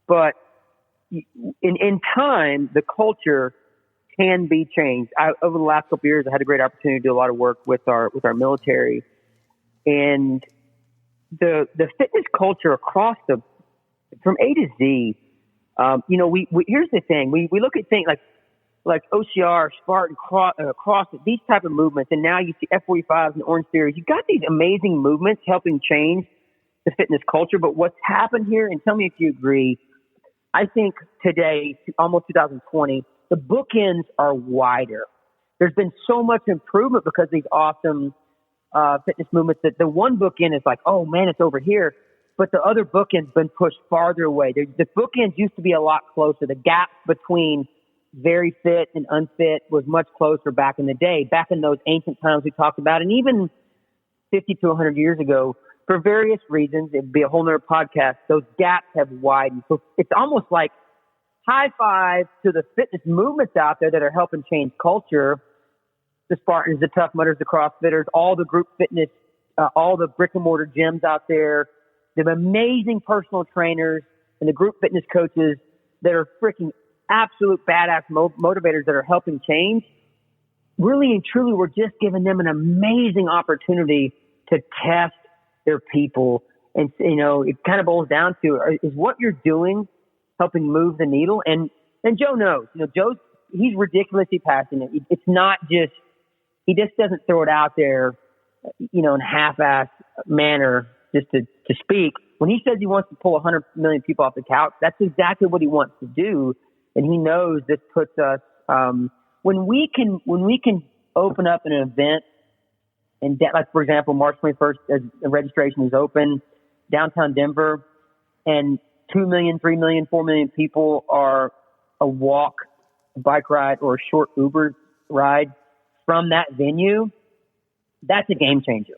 but in time, the culture can be changed. Over the last couple of years, I had a great opportunity to do a lot of work with our military, and the fitness culture across from A to Z. You know, we here's the thing: we look at things like OCR, Spartan, CrossFit, these type of movements, and now you see F45s and Orange Theories. You got these amazing movements helping change the fitness culture. But what's happened here, and tell me if you agree, I think today, almost 2020, the bookends are wider. There's been so much improvement because of these awesome fitness movements that the one bookend is like, oh man, it's over here. But the other bookend's been pushed farther away. The bookends used to be a lot closer. The gap between very fit and unfit was much closer back in the day, back in those ancient times we talked about. And even 50 to 100 years ago, for various reasons, it'd be a whole nother podcast, those gaps have widened. So it's almost like high five to the fitness movements out there that are helping change culture. The Spartans, the Tough Mudders, the CrossFitters, all the group fitness, all the brick and mortar gyms out there, the amazing personal trainers and the group fitness coaches that are freaking absolute badass motivators that are helping change. Really and truly, we're just giving them an amazing opportunity to test their people. And, you know, it kind of boils down to, is what you're doing helping move the needle? And Joe knows, you know, he's ridiculously passionate. It's not just, he just doesn't throw it out there, you know, in a half-ass manner just to speak. When he says he wants to pull 100 million people off the couch, that's exactly what he wants to do. And he knows this puts us, when we can open up an event and like, for example, March 21st, as the registration is open, downtown Denver, and 2 million, 3 million, 4 million people are a walk, a bike ride, or a short Uber ride from that venue, that's a game changer.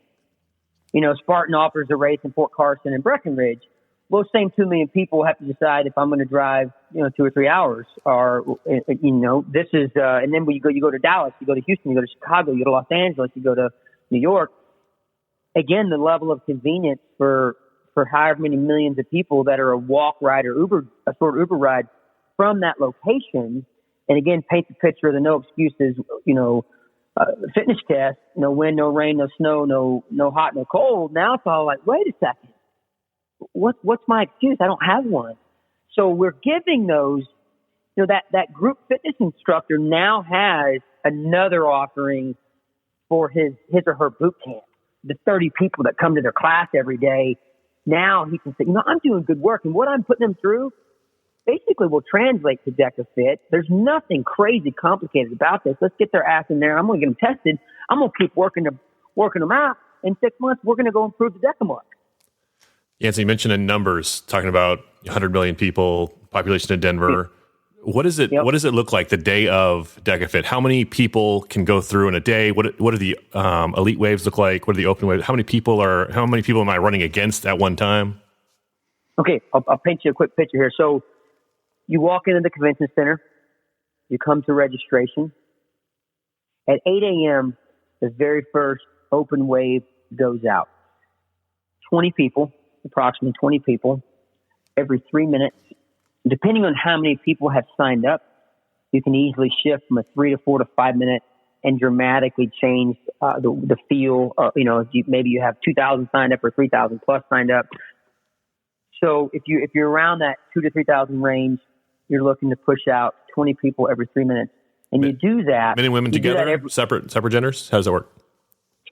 Spartan offers a race in Fort Carson and Breckenridge. Well, same 2 million people have to decide if I'm going to drive, 2 or 3 hours, or, this is, and then when you go to Dallas, you go to Houston, you go to Chicago, you go to Los Angeles, you go to New York. Again, the level of convenience for however many millions of people that are a walk ride or a short Uber ride from that location. And again, paint the picture of the no excuses, fitness test, no wind, no rain, no snow, no hot, no cold. Now it's all like, wait a second. What's my excuse? I don't have one. So we're giving those, that group fitness instructor now has another offering for his or her boot camp. The 30 people that come to their class every day. Now he can say, I'm doing good work, and what I'm putting them through basically will translate to DEKAFIT. There's nothing crazy complicated about this. Let's get their ass in there. I'm going to get them tested. I'm going to keep working them out. In 6 months, we're going to go improve the DEKA mark. Yancy, you mentioned in numbers, talking about 100 million people, population in Denver. What is it? Yep. What does it look like the day of DEKAFIT? How many people can go through in a day? What do the elite waves look like? What are the open waves? How many people am I running against at one time? Okay, I'll paint you a quick picture here. So you walk into the convention center, you come to registration. At 8 a.m., the very first open wave goes out. 20 people, approximately 20 people, every 3 minutes. Depending on how many people have signed up, you can easily shift from a 3 to 4 to 5 minute and dramatically change the feel. Maybe you have 2,000 signed up or 3,000 plus signed up. So if you're around that 2,000 to 3,000 range, you're looking to push out 20 people every 3 minutes, and you do that. Men and women together, separate genders. How does that work?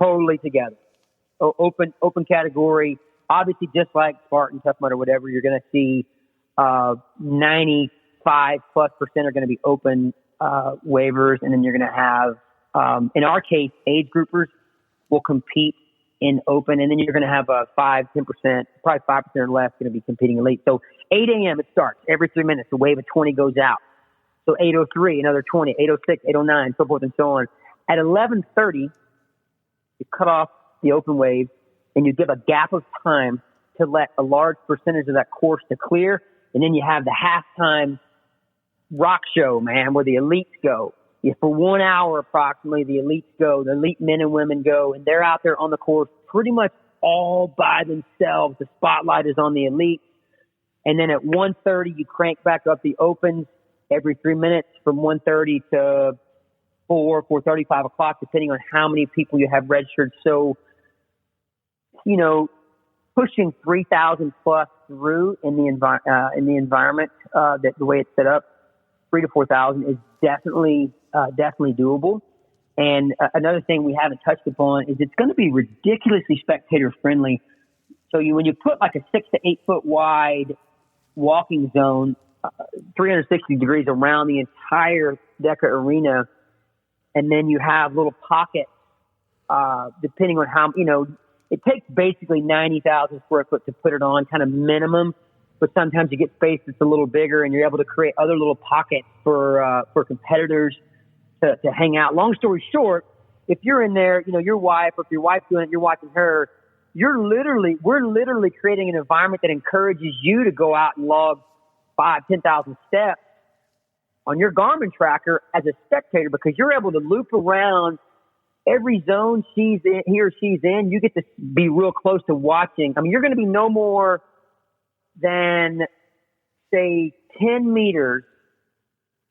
Totally together. Open category. Obviously, just like Spartan, Tough Mudder, whatever, you're going to see 95+% are going to be open waivers, and then you're going to have, in our case, age groupers will compete in open, and then you're going to have 5-10%, probably 5% or less going to be competing elite. So 8 a.m. it starts. Every 3 minutes, a wave of 20 goes out. So 8:03, another 20, 8:06, 8:09, so forth and so on. At 11:30, you cut off the open wave, and you give a gap of time to let a large percentage of that course to clear. And then you have the halftime rock show, man, where the elites go. For 1 hour approximately, the elites go, the elite men and women go, and they're out there on the course pretty much all by themselves. The spotlight is on the elites. And then at 1:30, you crank back up the opens every 3 minutes from 1:30 to 4:30, 5 o'clock, depending on how many people you have registered. So, pushing 3,000 plus through in the environment, that the way it's set up, 3,000 to 4,000 is definitely doable. And another thing we haven't touched upon is it's going to be ridiculously spectator friendly. So when you put like a 6 to 8 foot wide walking zone, 360 degrees around the entire DEKA arena, and then you have little pockets, depending on how, it takes basically 90,000 square foot to put it on, kind of minimum. But sometimes you get space that's a little bigger, and you're able to create other little pockets for competitors to hang out. Long story short, if you're in there, your wife, or if your wife's doing it, you're watching her. We're literally creating an environment that encourages you to go out and log 5,000-10,000 steps on your Garmin tracker as a spectator, because you're able to loop around every zone he or she's in. You get to be real close to watching. I mean, you're going to be no more than, say, 10 meters,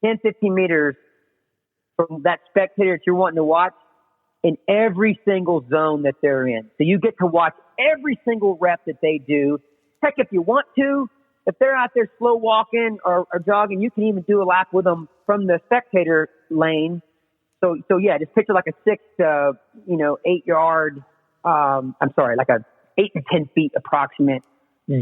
10, 15 meters from that spectator that you're wanting to watch in every single zone that they're in. So you get to watch every single rep that they do. Heck, if you want to, if they're out there slow walking or jogging, you can even do a lap with them from the spectator lane. So yeah, just picture like a 6 to, 8 yard, like a 8 to 10 feet approximate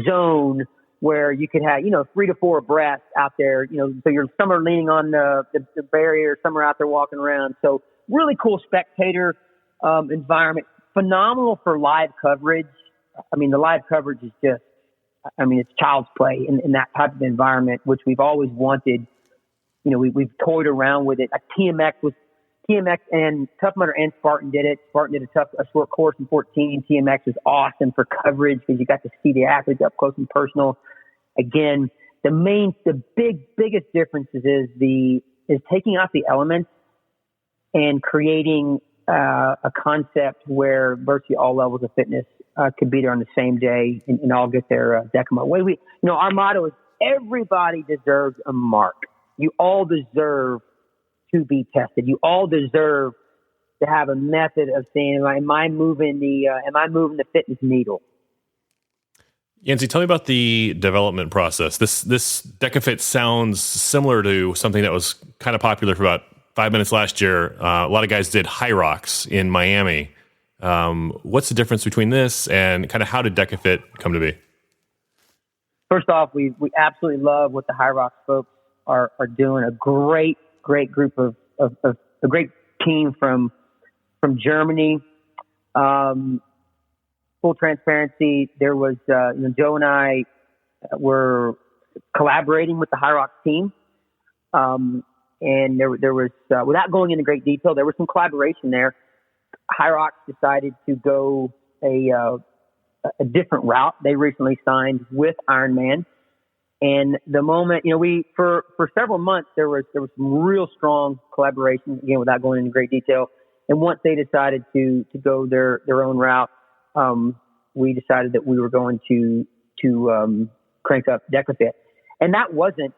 zone where you could have, 3 to 4 abreast out there, so some are leaning on the barrier, some are out there walking around. So really cool spectator, environment, phenomenal for live coverage. I mean, the live coverage is just, it's child's play in that type of environment, which we've always wanted. We've toyed around with it. Like TMX and Tough Mudder and Spartan did it. Spartan did a short course in 14. TMX was awesome for coverage because you got to see the athletes up close and personal. Again, the biggest difference is taking out the elements and creating a concept where virtually all levels of fitness could be there on the same day and all get their DEKA. Our motto is everybody deserves a mark. You all deserve to be tested. You all deserve to have a method of saying, am I moving the fitness needle? Yancy, tell me about the development process. This DEKAFIT sounds similar to something that was kind of popular for about 5 minutes last year. A lot of guys did Hyrox in Miami. What's the difference between this and kind of how did DEKAFIT come to be? First off, we absolutely love what the Hyrox folks are doing. A great group of a great team from Germany. Full transparency, there was Joe and I were collaborating with the Hyrox team, and there was without going into great detail, there was some collaboration there. Hyrox decided to go a different route. They recently signed with Ironman. And the moment, for several months, there was some real strong collaboration, again, without going into great detail. And once they decided to go their own route, we decided that we were going to crank up DEKAFIT. And that wasn't,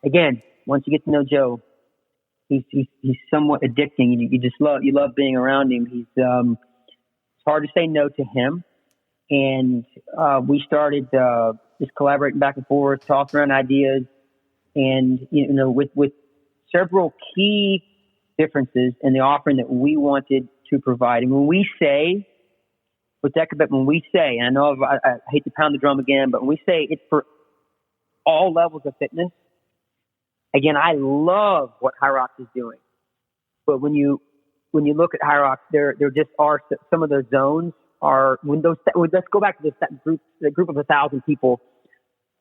again, once you get to know Joe, he's somewhat addicting. You love being around him. It's hard to say no to him. And we started just collaborating back and forth, talking around ideas, and with several key differences in the offering that we wanted to provide. And when we say with DEKAFIT, and I know I hate to pound the drum again, but when we say it's for all levels of fitness, again, I love what Hyrox is doing. But when you look at Hyrox, there just are some of the zones. Let's go back to the group of 1,000 people.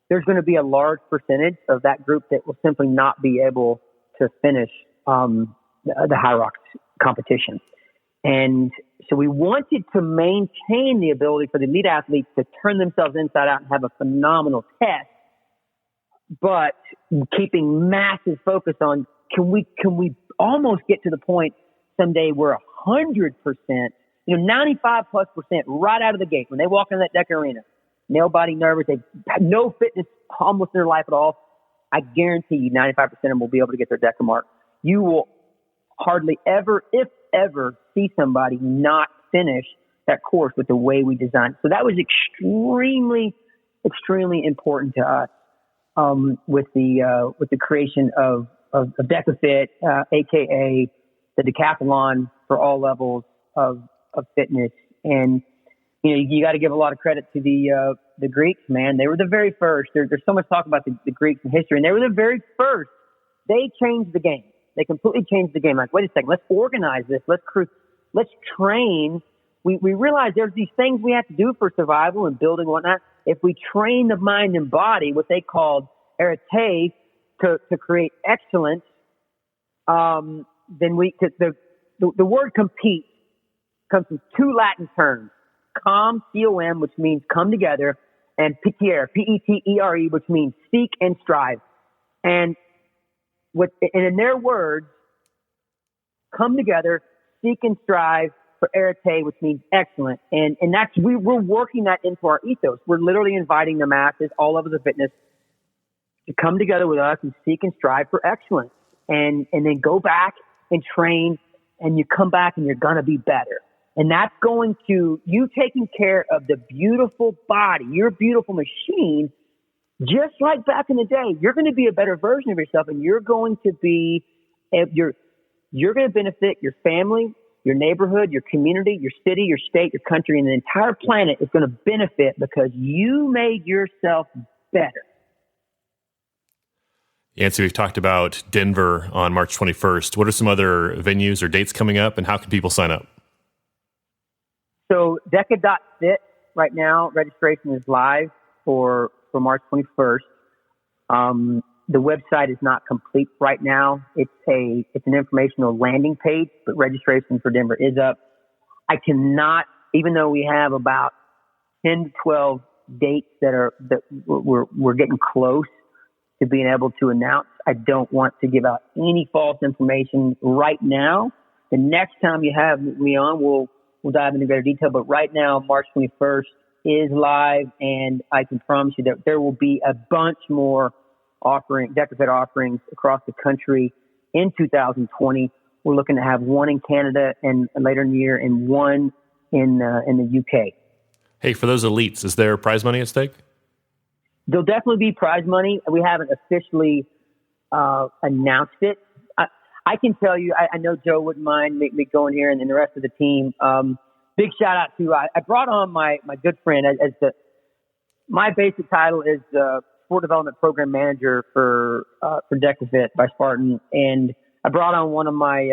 There's going to be a large percentage of that group that will simply not be able to finish the Hyrox competition. And so we wanted to maintain the ability for the elite athletes to turn themselves inside out and have a phenomenal test, but keeping massive focus on can we almost get to the point someday where 100%, 95+% right out of the gate when they walk in that DEKA arena, nail body nervous, they have no fitness almost in their life at all. I guarantee you 95% of them will be able to get their DEKA mark. You will hardly ever, if ever, see somebody not finish that course with the way we designed it. So that was extremely, extremely important to us with the creation of DEKAFIT, aka the decathlon for all levels of fitness. And you got to give a lot of credit to the Greeks, man. They were the very first. There's so much talk about the Greeks in history, and they were the very first. They changed the game. They completely changed the game. Like, wait a second, let's organize this. Let's train. We realize there's these things we have to do for survival and building and whatnot. If we train the mind and body, what they called arete, to create excellence, then the word compete comes from two Latin terms, com, C-O-M, which means come together, and petere, P-E-T-E-R-E, which means seek and strive. And in their words, come together, seek and strive for arete, which means excellent. And we're working that into our ethos. We're literally inviting the masses, all levels of fitness, to come together with us and seek and strive for excellence. And then go back and train, and you come back and you're going to be better. And that's going to you taking care of the beautiful body, your beautiful machine, just like back in the day. You're going to be a better version of yourself, and you're going to going to benefit your family, your neighborhood, your community, your city, your state, your country, and the entire planet is going to benefit because you made yourself better. Yancy, we've talked about Denver on March 21st. What are some other venues or dates coming up, and how can people sign up? So DEKA.fit right now, registration is live for March 21st. The website is not complete right now. It's an informational landing page, but registration for Denver is up. I cannot, even though we have about 10 to 12 dates that we're getting close to being able to announce, I don't want to give out any false information right now. The next time you have me on, we'll dive into greater detail. But right now, March 21st is live, and I can promise you that there will be a bunch more DEKAFIT offerings across the country in 2020. We're looking to have one in Canada and later in the year, and one in the UK. Hey, for those elites, is there prize money at stake? There'll definitely be prize money. We haven't officially announced it. I can tell you, I know Joe wouldn't mind me going here and the rest of the team. Big shout out to, I brought on my good friend my basic title is Sport Development Program Manager for DEKAFIT by Spartan. And I brought on one of my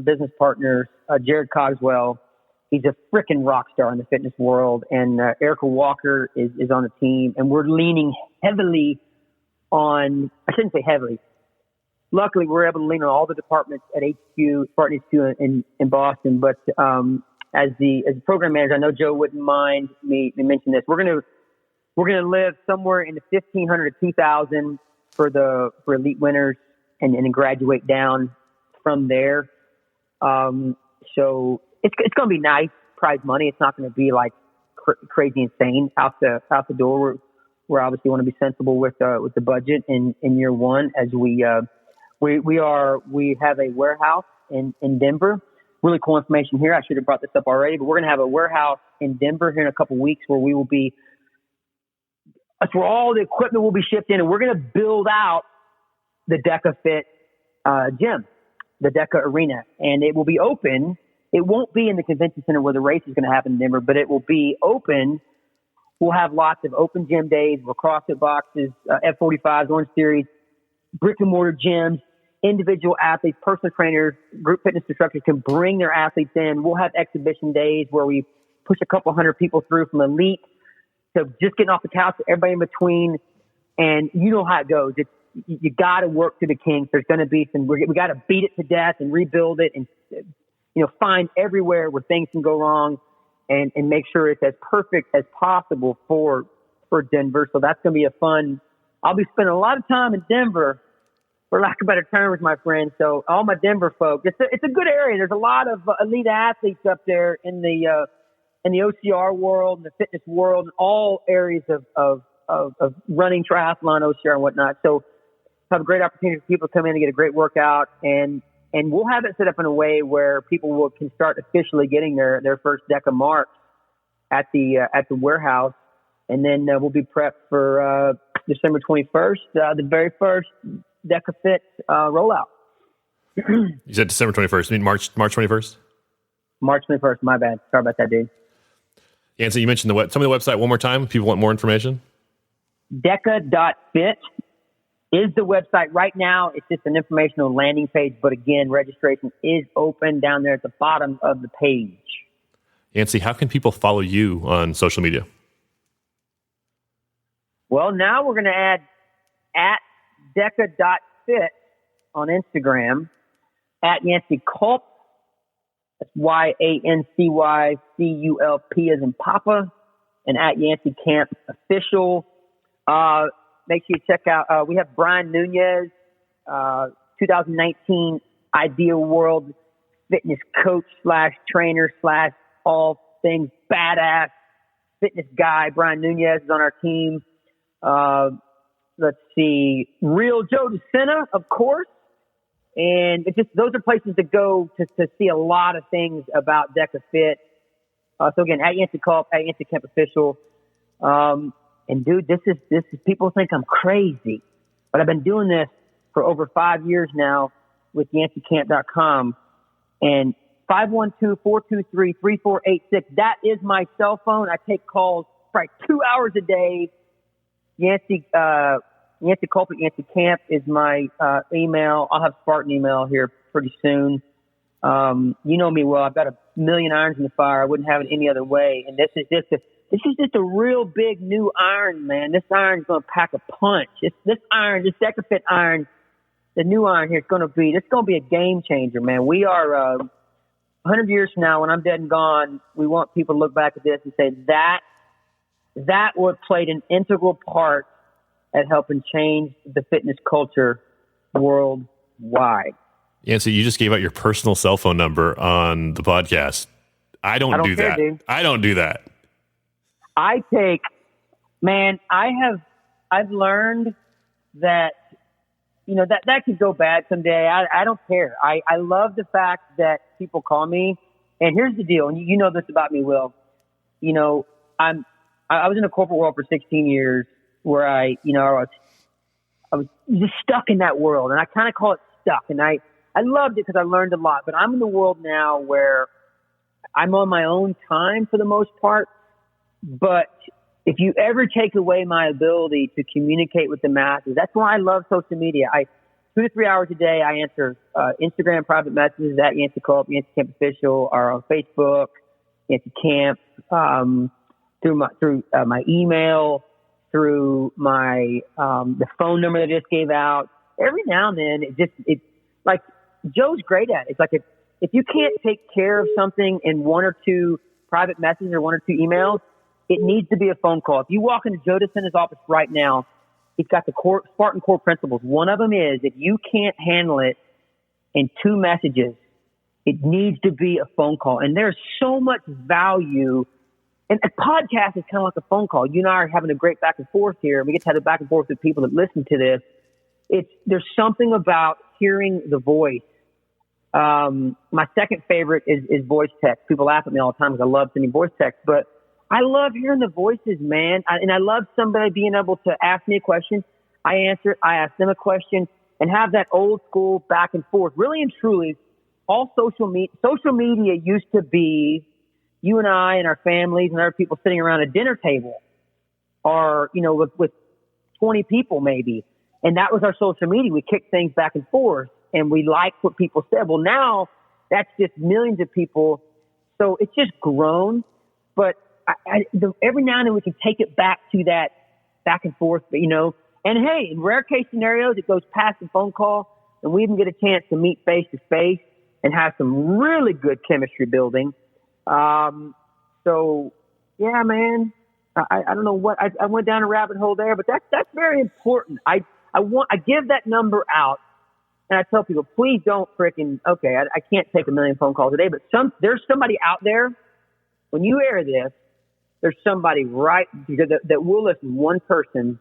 business partners, Jared Cogswell. He's a freaking rock star in the fitness world. And Erica Walker is on the team. And we're leaning heavily on, I shouldn't say heavily. Luckily, we're able to lean on all the departments at HQ, Spartan HQ in Boston. But as the program manager, I know Joe wouldn't mind me mention this. We're gonna live somewhere in the 1,500 to 2,000 for elite winners, and then graduate down from there. So it's gonna be nice prize money. It's not gonna be like crazy insane out the door. We're obviously want to be sensible with the budget in year one as we have a warehouse in Denver. Really cool information here. I should have brought this up already, but we're going to have a warehouse in Denver here in a couple of weeks where that's where all the equipment will be shipped in, and we're going to build out the DEKAFIT gym, the DEKA arena, and it will be open. It won't be in the convention center where the race is going to happen in Denver, but it will be open. We'll have lots of open gym days, CrossFit boxes, F45s, Orange Series, brick and mortar gyms. Individual athletes, personal trainers, group fitness instructors can bring their athletes in. We'll have exhibition days where we push a couple hundred people through from elite to just getting off the couch, everybody in between. And you know how it goes. You got to work through the kinks. There's going to be we got to beat it to death and rebuild it and, find everywhere where things can go wrong and make sure it's as perfect as possible for Denver. So that's going to be a fun. I'll be spending a lot of time in Denver, for lack of better terms, my friend. So all my Denver folks, it's a good area. There's a lot of elite athletes up there in the OCR world, and the fitness world, and all areas of running, triathlon, OCR, and whatnot. So have a great opportunity for people to come in and get a great workout, and we'll have it set up in a way where people can start officially getting their first DEKA marks at the warehouse, and then we'll be prepped for December 21st, the very first DEKAFIT rollout. You said December 21st. You mean March 21st? March 21st. My bad. Sorry about that, dude. Yancy, you mentioned tell me the website one more time if people want more information. Deka.fit is the website right now. It's just an informational landing page, but again, registration is open down there at the bottom of the page. Yancy, how can people follow you on social media? Well, now we're going to add at Deka.fit on Instagram, at Yancy Culp. That's YANCYCULP as in Papa, and at Yancy Camp Official. Make sure you check out, we have Brian Nunez, 2019 Ideal World Fitness Coach / trainer / all things badass fitness guy. Brian Nunez is on our team. Let's see, Real Joe DeSena, of course. And those are places to go to see a lot of things about DEKAFIT. So again, at Yancy Culp, at Yancy Camp Official. And dude, this is people think I'm crazy, but I've been doing this for over 5 years now with yancycamp.com, and 512-423-3486. That is my cell phone. I take calls probably 2 hours a day. Yancy Culp at Yancy Camp is my email. I'll have Spartan email here pretty soon. You know me well. I've got a million irons in the fire. I wouldn't have it any other way. And this is just this is just a real big new iron, man. This iron's going to pack a punch. This DEKAFIT iron, the new iron here, it's going to be a game changer, man. We are 100 years from now, when I'm dead and gone, we want people to look back at this and say that what played an integral part at helping change the fitness culture worldwide. Yeah, so you just gave out your personal cell phone number on the podcast. I don't do care, that. Dude. I don't do that. I've learned that, that could go bad someday. I don't care. I love the fact that people call me. And here's the deal. And you know this about me, Will. I was in the corporate world for 16 years where I was just stuck in that world. And I kind of call it stuck. And I loved it because I learned a lot. But I'm in the world now where I'm on my own time for the most part. But if you ever take away my ability to communicate with the masses, that's why I love social media. 2 to 3 hours a day, I answer Instagram private messages at Yancy Culp, Yancy Camp Official, or on Facebook, Yancy Camp, through my email, through my the phone number that I just gave out. Every now and then, it's like Joe's great at it. It's like if you can't take care of something in 1 or 2 private messages or 1 or 2 emails, it needs to be a phone call. If you walk into Joe DeSena's office right now, he's got the Spartan core principles. One of them is if you can't handle it in 2 messages, it needs to be a phone call. And there's so much value. And a podcast is kind of like a phone call. You and I are having a great back and forth here. We get to have a back and forth with people that listen to this. There's something about hearing the voice. My second favorite is voice text. People laugh at me all the time because I love sending voice text, but I love hearing the voices, man. And I love somebody being able to ask me a question. I answer it. I ask them a question and have that old school back and forth. Really and truly, all social media used to be you and I and our families and other people sitting around a dinner table or, with 20 people maybe. And that was our social media. We kicked things back and forth and we liked what people said. Well, now that's just millions of people. So it's just grown. But every now and then we can take it back to that back and forth, and hey, in rare case scenarios, it goes past the phone call and we even get a chance to meet face to face and have some really good chemistry building. So yeah, man, I don't know what, I went down a rabbit hole there, but that's very important. I give that number out and I tell people, please don't freaking, okay, I can't take 1 million phone calls a day, but there's somebody out there when you air this, there's somebody that will listen, one person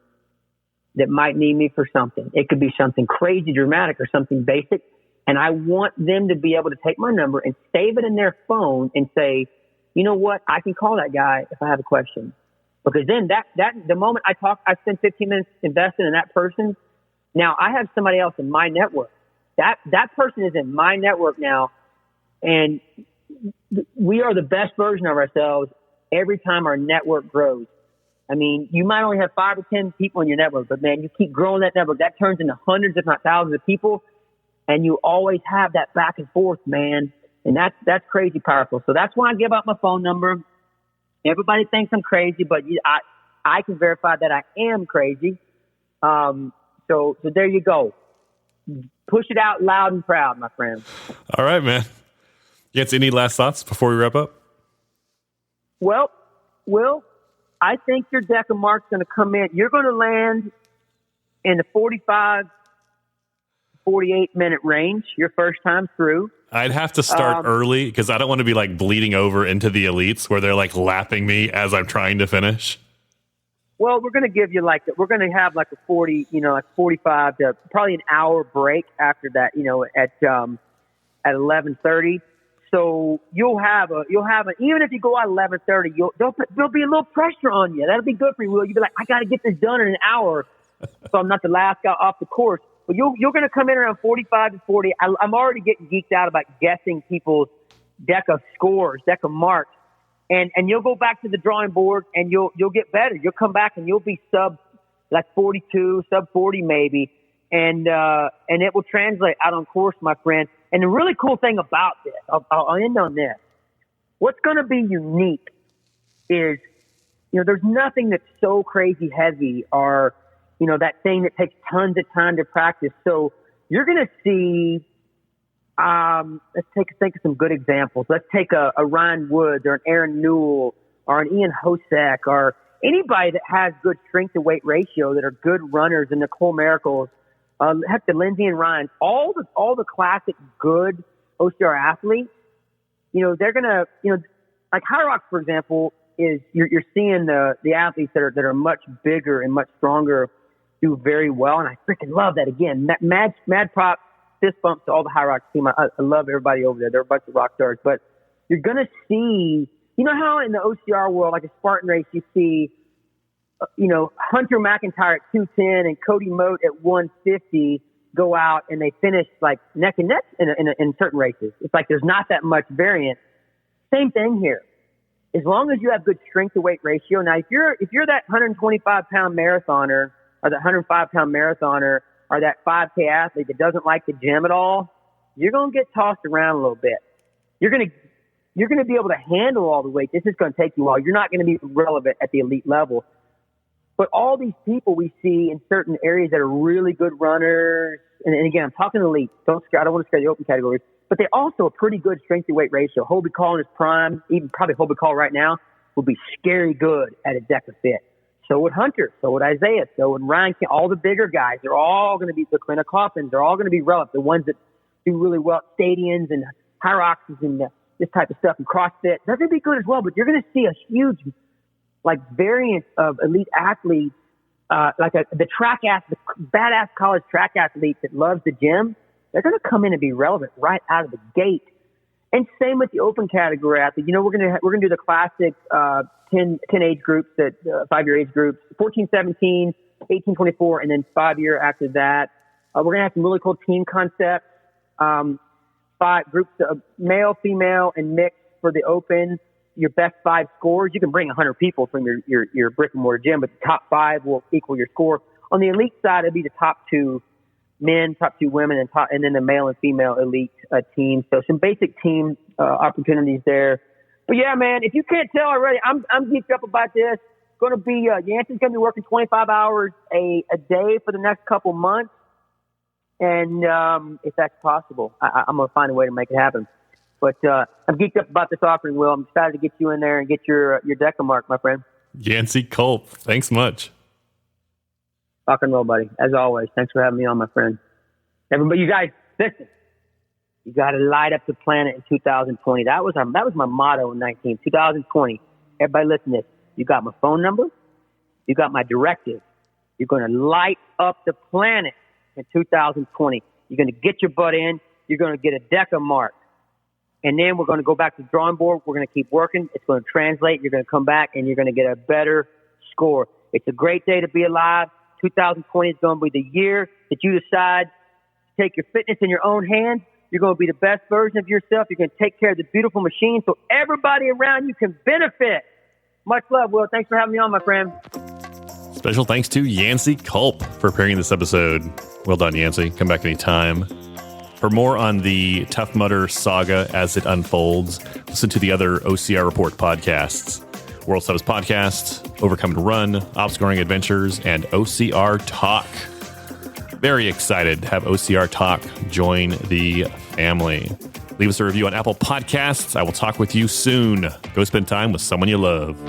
that might need me for something. It could be something crazy dramatic or something basic. And I want them to be able to take my number and save it in their phone and say, you know what? I can call that guy if I have a question. Because then the moment I spend 15 minutes investing in that person. Now I have somebody else in my network. That person is in my network now. And we are the best version of ourselves every time our network grows. I mean, you might only have 5 or 10 people in your network, but man, you keep growing that network. That turns into hundreds, if not thousands of people. And you always have that back and forth, man. And that's crazy powerful. So that's why I give out my phone number. Everybody thinks I'm crazy, but I can verify that I am crazy. So there you go. Push it out loud and proud, my friend. All right, man. Yancy, any last thoughts before we wrap up? Well, Will, I think your deck of marks going to come in. You're going to land in the 45, 48-minute range your first time through. I'd have to start early because I don't want to be like bleeding over into the elites where they're like lapping me as I'm trying to finish. Well, we're going to give you we're going to have like a 40, like 45 to probably an hour break after that, at 11:30. So you'll have even if you go out 11:30, there'll be a little pressure on you. That'll be good for you, Will. You'll be like, I got to get this done in an hour, so I'm not the last guy off the course. But you're going to come in around 45 to 40. I'm already getting geeked out about guessing people's deck of scores, deck of marks, and you'll go back to the drawing board and you'll get better. You'll come back and you'll be sub 42, sub 40 maybe, and it will translate out on course, my friend. And the really cool thing about this, I'll end on this. What's going to be unique is there's nothing that's so crazy heavy or, that thing that takes tons of time to practice. So you're going to see, let's think of some good examples. Let's take a Ryan Woods or an Aaron Newell or an Ian Hosek or anybody that has good strength to weight ratio that are good runners, and Nicole Miracles, heck, the Lindsay and Ryan, all the classic good OCR athletes, they're going to, like Hyrox, for example, is you're seeing the athletes that are much bigger and much stronger do very well. And I freaking love that. Again, mad props, fist bumps to all the Hyrox team. I love everybody over there. They're a bunch of rock stars, but you're going to see, how in the OCR world, like a Spartan race, you see, Hunter McIntyre at 210 and Cody Moat at 150 go out and they finish like neck and neck in certain races. It's like there's not that much variance. Same thing here. As long as you have good strength to weight ratio. Now, if you're that 125 pound marathoner or that 105 pound marathoner or that 5K athlete that doesn't like the gym at all, you're going to get tossed around a little bit. You're going to be able to handle all the weight. This is going to take you a while. You're not going to be relevant at the elite level. But all these people we see in certain areas that are really good runners, and again, I'm talking elite. I don't want to scare the open categories, but they're also a pretty good strength to weight ratio. Hobie Call in his prime, even probably Hobie Call right now, will be scary good at a DEKAFIT. So would Hunter, so would Isaiah, so would Ryan, all the bigger guys. They're all going to be the Clint Coffins. They're all going to be relevant. The ones that do really well at stadiums and Hyroxes and this type of stuff and CrossFit. They're going to be good as well, but you're going to see a huge variance of elite athletes, the badass college track athlete that loves the gym. They're going to come in and be relevant right out of the gate. And same with the open category athlete. We're going to do the classic 10 age groups, that 5-year age groups, 14, 17, 18, 24, and then 5-year after that. We're going to have some really cool team concepts. 5 groups of male, female, and mixed for the open. Your best 5 scores. You can bring 100 people from your brick and mortar gym, but the top 5 will equal your score. On the elite side, it'll be the top 2 men, top 2 women, and then the male and female elite team. So some basic team opportunities there. But yeah, man, if you can't tell already, I'm geeked up about this. Going to be Yancey's going to be working 25 hours a day for the next couple months, and if that's possible, I'm going to find a way to make it happen. But I'm geeked up about this offering, Will. I'm excited to get you in there and get your DEKA mark, my friend. Yancy Culp, thanks much. Rock and roll, buddy. As always, thanks for having me on, my friend. Everybody, you guys, listen. You got to light up the planet in 2020. That was my motto in 2020. Everybody listen to this. You got my phone number. You got my directive. You're going to light up the planet in 2020. You're going to get your butt in. You're going to get a DEKA mark. And then we're going to go back to the drawing board. We're going to keep working. It's going to translate. You're going to come back and you're going to get a better score. It's a great day to be alive. 2020 is going to be the year that you decide to take your fitness in your own hands. You're going to be the best version of yourself. You're going to take care of the beautiful machine so everybody around you can benefit. Much love, Will. Thanks for having me on, my friend. Special thanks to Yancy Culp for appearing in this episode. Well done, Yancy. Come back anytime. For more on the Tough Mudder saga as it unfolds, listen to the other OCR Report podcasts. World's Toughest Podcast, Overcome to Run, Obscuring Adventures, and OCR Talk. Very excited to have OCR Talk join the family. Leave us a review on Apple Podcasts. I will talk with you soon. Go spend time with someone you love.